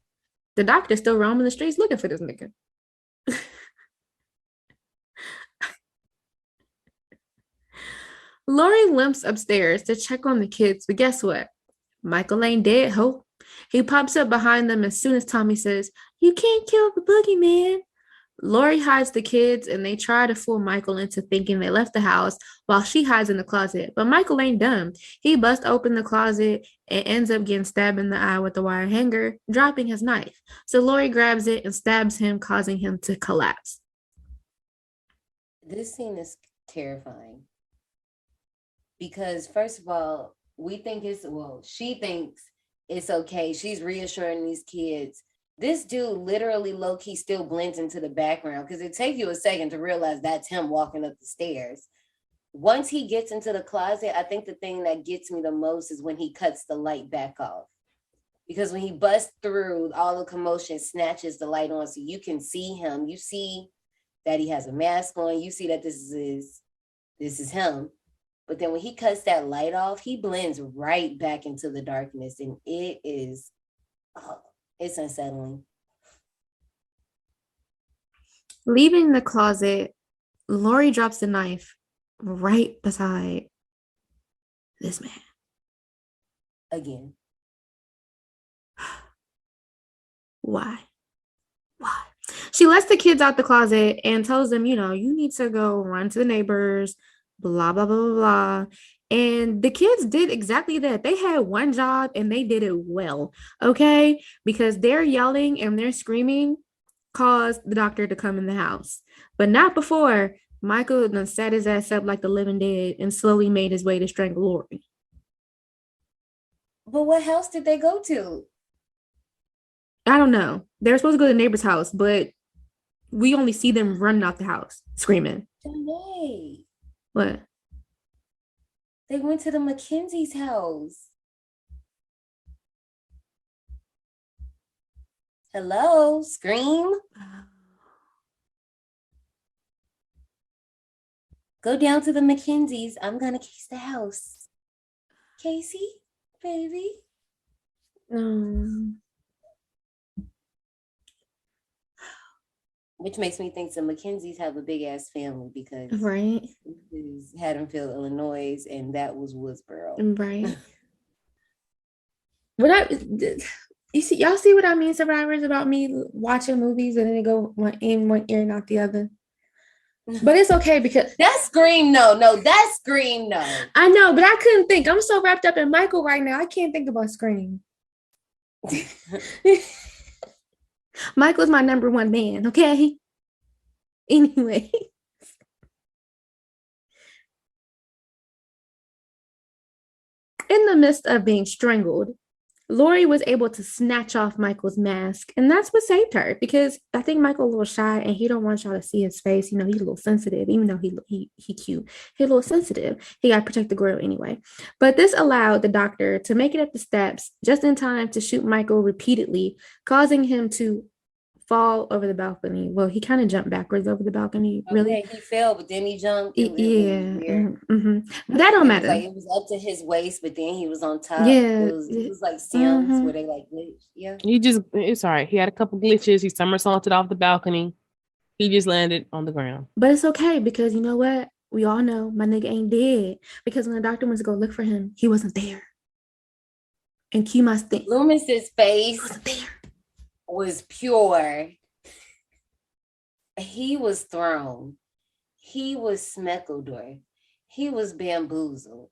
the doctor's still roaming the streets looking for this nigga. Laurie limps upstairs to check on the kids, but guess what? Michael ain't dead, ho. He pops up behind them as soon as Tommy says, "You can't kill the boogeyman." Laurie hides the kids, and they try to fool Michael into thinking they left the house while she hides in the closet. But Michael ain't dumb. He busts open the closet and ends up getting stabbed in the eye with the wire hanger, dropping his knife. So Laurie grabs it and stabs him, causing him to collapse. This scene is terrifying. Because first of all, she thinks it's okay. She's reassuring these kids. This dude literally low-key still blends into the background because it takes you a second to realize that's him walking up the stairs. Once he gets into the closet, I think the thing that gets me the most is when he cuts the light back off. Because when he busts through, all the commotion snatches the light on so you can see him. You see that he has a mask on. You see that this is him. But then when he cuts that light off, he blends right back into the darkness. And it's unsettling. Leaving the closet, Laurie drops the knife right beside this man. Again. Why? She lets the kids out the closet and tells them, you need to go run to the neighbors, blah, blah, blah, blah, blah. And the kids did exactly that. They had one job and they did it well, okay? Because their yelling and their screaming caused the doctor to come in the house. But not before Michael done sat his ass up like the living dead and slowly made his way to strangle Laurie. But what house did they go to? I don't know. They were supposed to go to the neighbor's house, but we only see them running out the house, screaming. Janae. What? They went to the Mackenzie's house. Hello, scream. Go down to the Mackenzies. I'm gonna case the house. Casey, baby. Which makes me think the Mackenzies have a big ass family because right, this is Haddonfield, Illinois, and that was Woodsboro. Right. Y'all see what I mean, survivors, about me watching movies and then they go in one ear and out the other. But it's okay because that's Scream. No, that's Scream. No, I know, but I couldn't think. I'm so wrapped up in Michael right now. I can't think about Scream. Michael's my number one man, okay? Anyway. In the midst of being strangled, Laurie was able to snatch off Michael's mask, and that's what saved her, because I think Michael's a little shy and he don't want y'all to see his face. He's a little sensitive, even though he cute. He's a little sensitive. He got to protect the girl anyway. But this allowed the doctor to make it up the steps just in time to shoot Michael repeatedly, causing him to fall over the balcony. Well, he kind of jumped backwards over the balcony. Really, he fell, but then he jumped. Yeah, that don't matter. It was up to his waist, but then he was on top. Yeah, it was like Sims where they like glitch. Yeah, it's all right. He had a couple glitches. He somersaulted off the balcony. He just landed on the ground. But it's okay because you know what? we all know my nigga ain't dead because when the doctor went to go look for him, he wasn't there. And cue my thing. Loomis's face was pure. He was thrown. He was smeckledorf. He was bamboozled,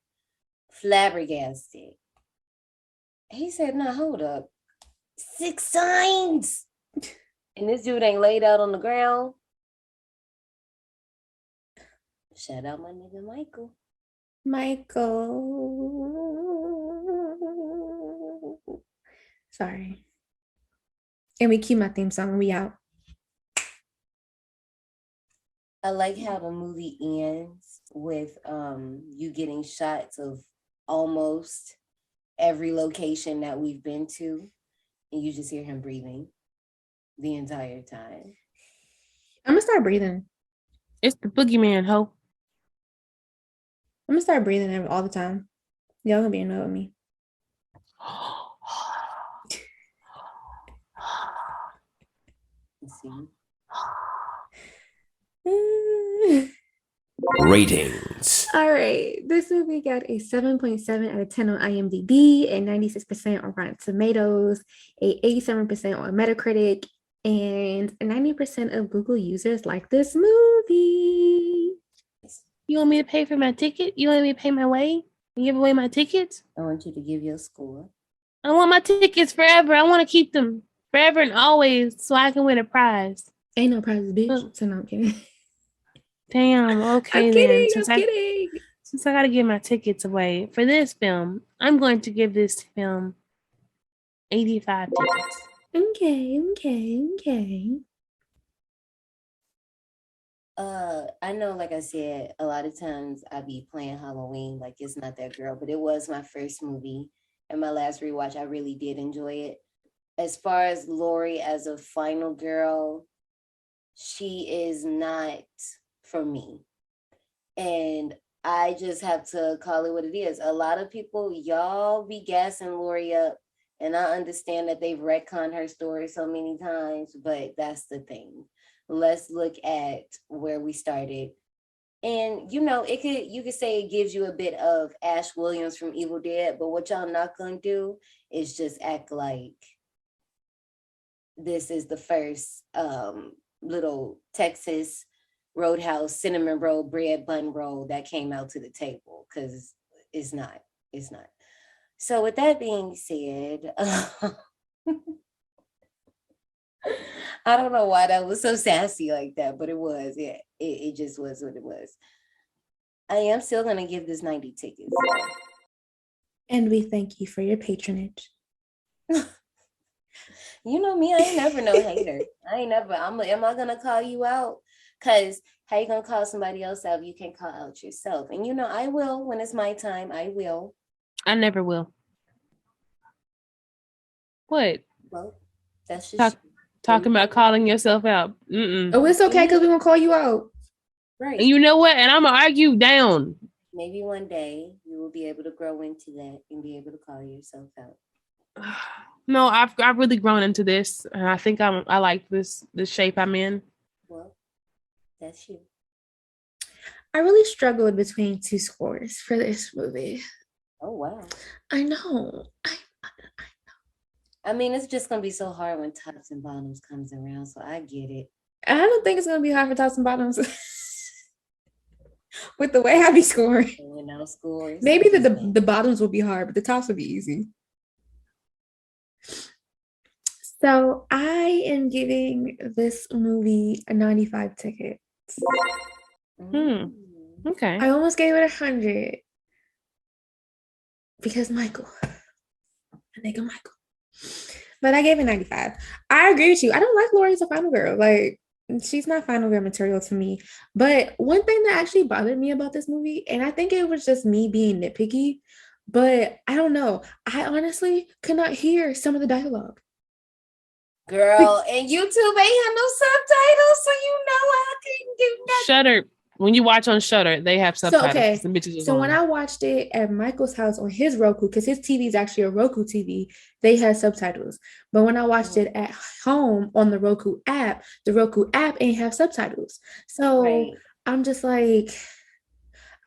flabbergasted. He said, "No, hold up. 6 signs." And this dude ain't laid out on the ground. Shout out my nigga Michael. Sorry. And we keep my theme song and we out. I like how the movie ends with you getting shots of almost every location that we've been to, and you just hear him breathing the entire time. I'm gonna start breathing. It's the boogeyman, ho. I'm gonna start breathing all the time. Y'all gonna be in love with me. Let's see. Ratings. All right, this movie got a 7.7 out of 10 on IMDb, a 96% on Rotten Tomatoes, a 87% on Metacritic, and 90% of Google users like this movie. You want me to pay for my ticket? You want me to pay my way? You give away my tickets? I want you to give your score. I want my tickets forever. I want to keep them forever and always so I can win a prize. Ain't no prizes, bitch. So no, I'm kidding. Damn, okay I'm then. kidding. Since I gotta give my tickets away for this film, I'm going to give this film 85 tickets. Okay. I know, like I said, a lot of times I be playing Halloween like it's not that girl, but it was my first movie and my last rewatch. I really did enjoy it. As far as Laurie as a final girl, she is not for me. And I just have to call it what it is. A lot of people, y'all be gassing Laurie up, and I understand that they've retconned her story so many times, but that's the thing. Let's look at where we started. And you could say it gives you a bit of Ash Williams from Evil Dead, but what y'all not gonna do is just act like this is the first little Texas Roadhouse cinnamon roll bread bun roll that came out to the table, because it's not. So with that being said, I don't know why that was so sassy like that, but it was. Yeah, it just was what it was. I am still going to give this 90 tickets. And we thank you for your patronage. You know me, I ain't never no hater. Am I going to call you out? Because how you going to call somebody else out if you can't call out yourself? And I will when it's my time. I will. I never will. What? Well, that's just... Talking about calling yourself out. Oh, it's okay because we're going to call you out. Right. And you know what? And I'm going to argue down. Maybe one day you will be able to grow into that and be able to call yourself out. No, I've really grown into this. And I think I like this shape I'm in. Well, that's you. I really struggled between 2 scores for this movie. Oh, wow. I know. I mean, it's just going to be so hard when tops and bottoms comes around, so I get it. I don't think it's going to be hard for tops and bottoms. With the way I be scoring. Scores. Maybe the bottoms will be hard, but the tops will be easy. So I am giving this movie a 95 tickets. Okay. I almost gave it 100. Because Michael. But I gave it 95. I agree with you. I don't like Laurie as a final girl. Like, she's not final girl material to me. But one thing that actually bothered me about this movie, and I think it was just me being nitpicky, but I don't know. I honestly could not hear some of the dialogue. Girl, and YouTube ain't have no subtitles, so I couldn't do nothing. Shudder. When you watch on Shudder, they have subtitles. So when I watched it at Michael's house on his Roku, because his TV is actually a Roku TV, they had subtitles. But when I watched it at home on the Roku app ain't have subtitles. So I'm just like,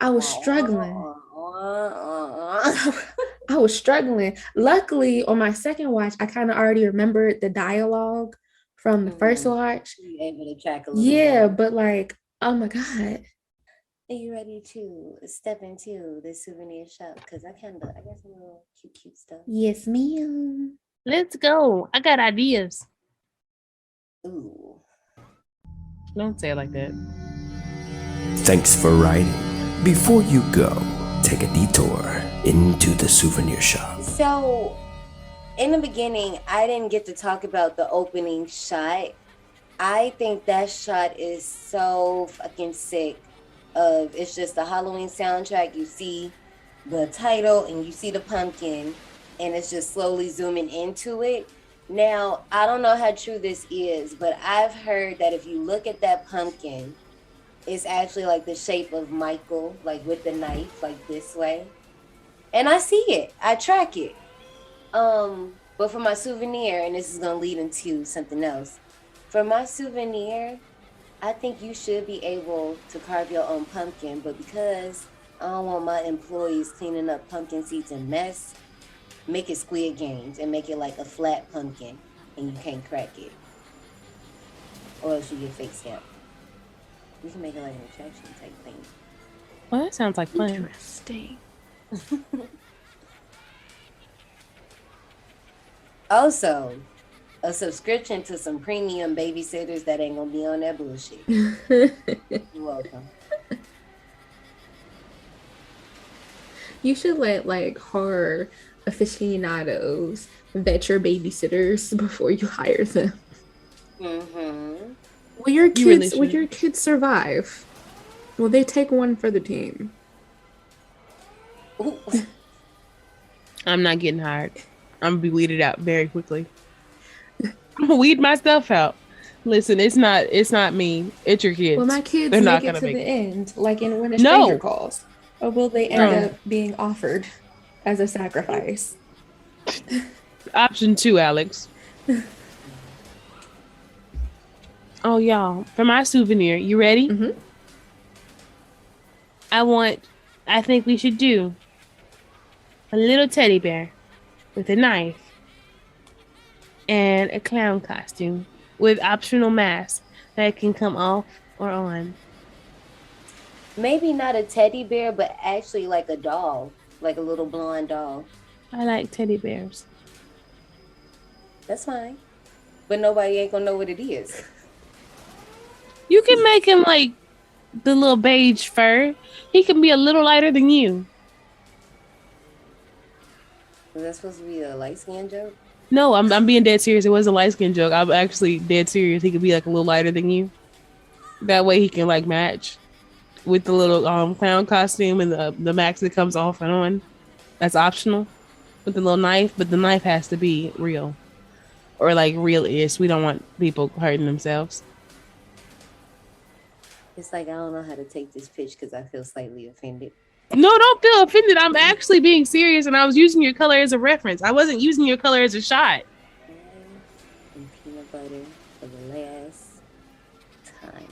I was struggling. I was struggling. Luckily, on my second watch, I kind of already remembered the dialogue from the first watch. You able to track a little Yeah, more. but like, oh my God. Are you ready to step into the souvenir shop? Because I got some little cute stuff. Yes, ma'am. Let's go. I got ideas. Ooh. Don't say it like that. Thanks for riding. Before you go, take a detour into the souvenir shop. So, in the beginning, I didn't get to talk about the opening shot. I think that shot is so fucking sick. It's just the Halloween soundtrack. You see the title and you see the pumpkin, and it's just slowly zooming into it. Now, I don't know how true this is, but I've heard that if you look at that pumpkin, it's actually like the shape of Michael, like with the knife, like this way. And I see it. I track it. But for my souvenir, and this is gonna lead into something else. For my souvenir, I think you should be able to carve your own pumpkin, but because I don't want my employees cleaning up pumpkin seeds and mess, make it Squid Games and make it like a flat pumpkin and you can't crack it. Or else you get fake stamp. We can make it like an attraction type thing. Well, that sounds like fun. Interesting. Also, a subscription to some premium babysitters that ain't gonna be on that bullshit. You're welcome. You should let like horror aficionados vet your babysitters before you hire them. Mm-hmm. Will your kids survive? Will they take one for the team? Ooh. I'm not getting hired. I'm gonna be weeded out very quickly. I'm gonna weed myself out. Listen, it's not me. It's your kids. Will my kids They're make not it gonna to make the it. end, like in When a Stranger Calls? Or will they end up being offered as a sacrifice? Option 2, Alex. Oh, y'all. For my souvenir, you ready? Mm-hmm. I think we should do a little teddy bear with a knife and a clown costume with optional masks that can come off or on. Maybe not a teddy bear, but actually like a doll, like a little blonde doll. I like teddy bears. That's fine. But nobody ain't gonna know what it is. You can make him like the little beige fur. He can be a little lighter than you. Was that supposed to be a light skin joke? No, I'm being dead serious. It was a light skin joke. I'm actually dead serious. He could be like a little lighter than you. That way he can like match with the little clown costume and the mask that comes off and on. That's optional with the little knife, but the knife has to be real. Or like real-ish. We don't want people hurting themselves. It's like I don't know how to take this pitch because I feel slightly offended. No, don't feel offended. I'm actually being serious, and I was using your color as a reference. I wasn't using your color as a shot. And peanut butter for the last time.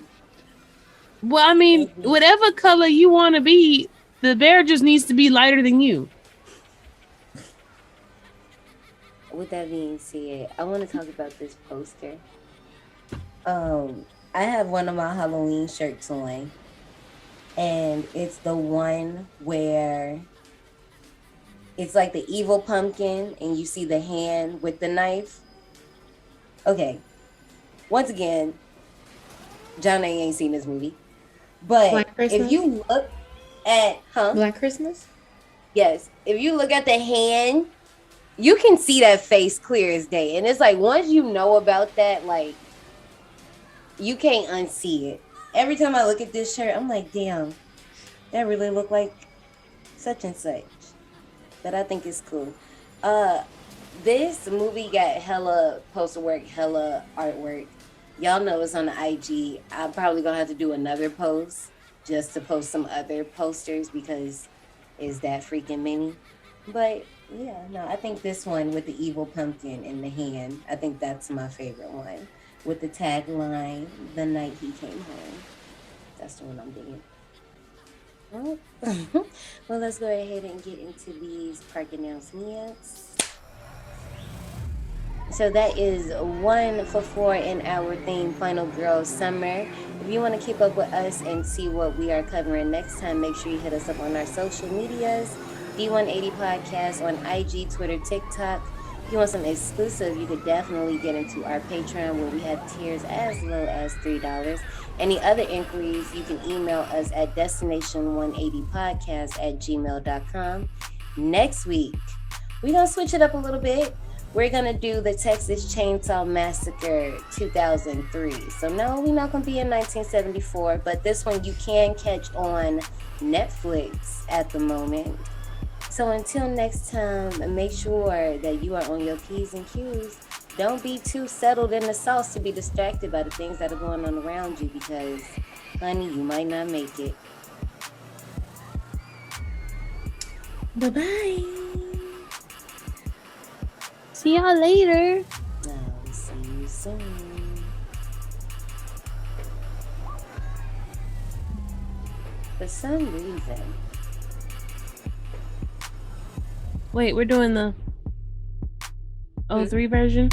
Well, I mean, whatever color you want to be, the bear just needs to be lighter than you. With that being said, I want to talk about this poster. I have one of my Halloween shirts on, and it's the one where it's like the evil pumpkin and you see the hand with the knife. Okay, once again, John A. ain't seen this movie, but if you look at Black Christmas? Yes, if you look at the hand, you can see that face clear as day. And it's like, once you know about that, like, you can't unsee it. Every time I look at this shirt, I'm like, damn, that really look like such and such. That I think is cool. This movie got hella poster work, hella artwork. Y'all know it's on the IG. I'm probably gonna have to do another post just to post some other posters because it's that freaking many. But yeah, no, I think this one with the evil pumpkin in the hand, I think that's my favorite one. With the tagline, "The night he came home." That's the one I'm digging. Oh. Well, let's go ahead and get into these park announcements. So that is 1 for 4 in our theme, Final Girls Summer. If you want to keep up with us and see what we are covering next time, make sure you hit us up on our social medias, D180 Podcast on IG, Twitter, TikTok. If you want some exclusive, you could definitely get into our Patreon where we have tiers as low as $3. Any other inquiries, you can email us at destination180podcast@gmail.com. Next week, we're going to switch it up a little bit. We're going to do the Texas Chainsaw Massacre 2003. So no, we're not going to be in 1974, but this one you can catch on Netflix at the moment. So until next time, make sure that you are on your P's and Q's. Don't be too settled in the sauce to be distracted by the things that are going on around you because, honey, you might not make it. Bye-bye. See y'all later. I'll see you soon. For some reason. Wait, we're doing the 03 version?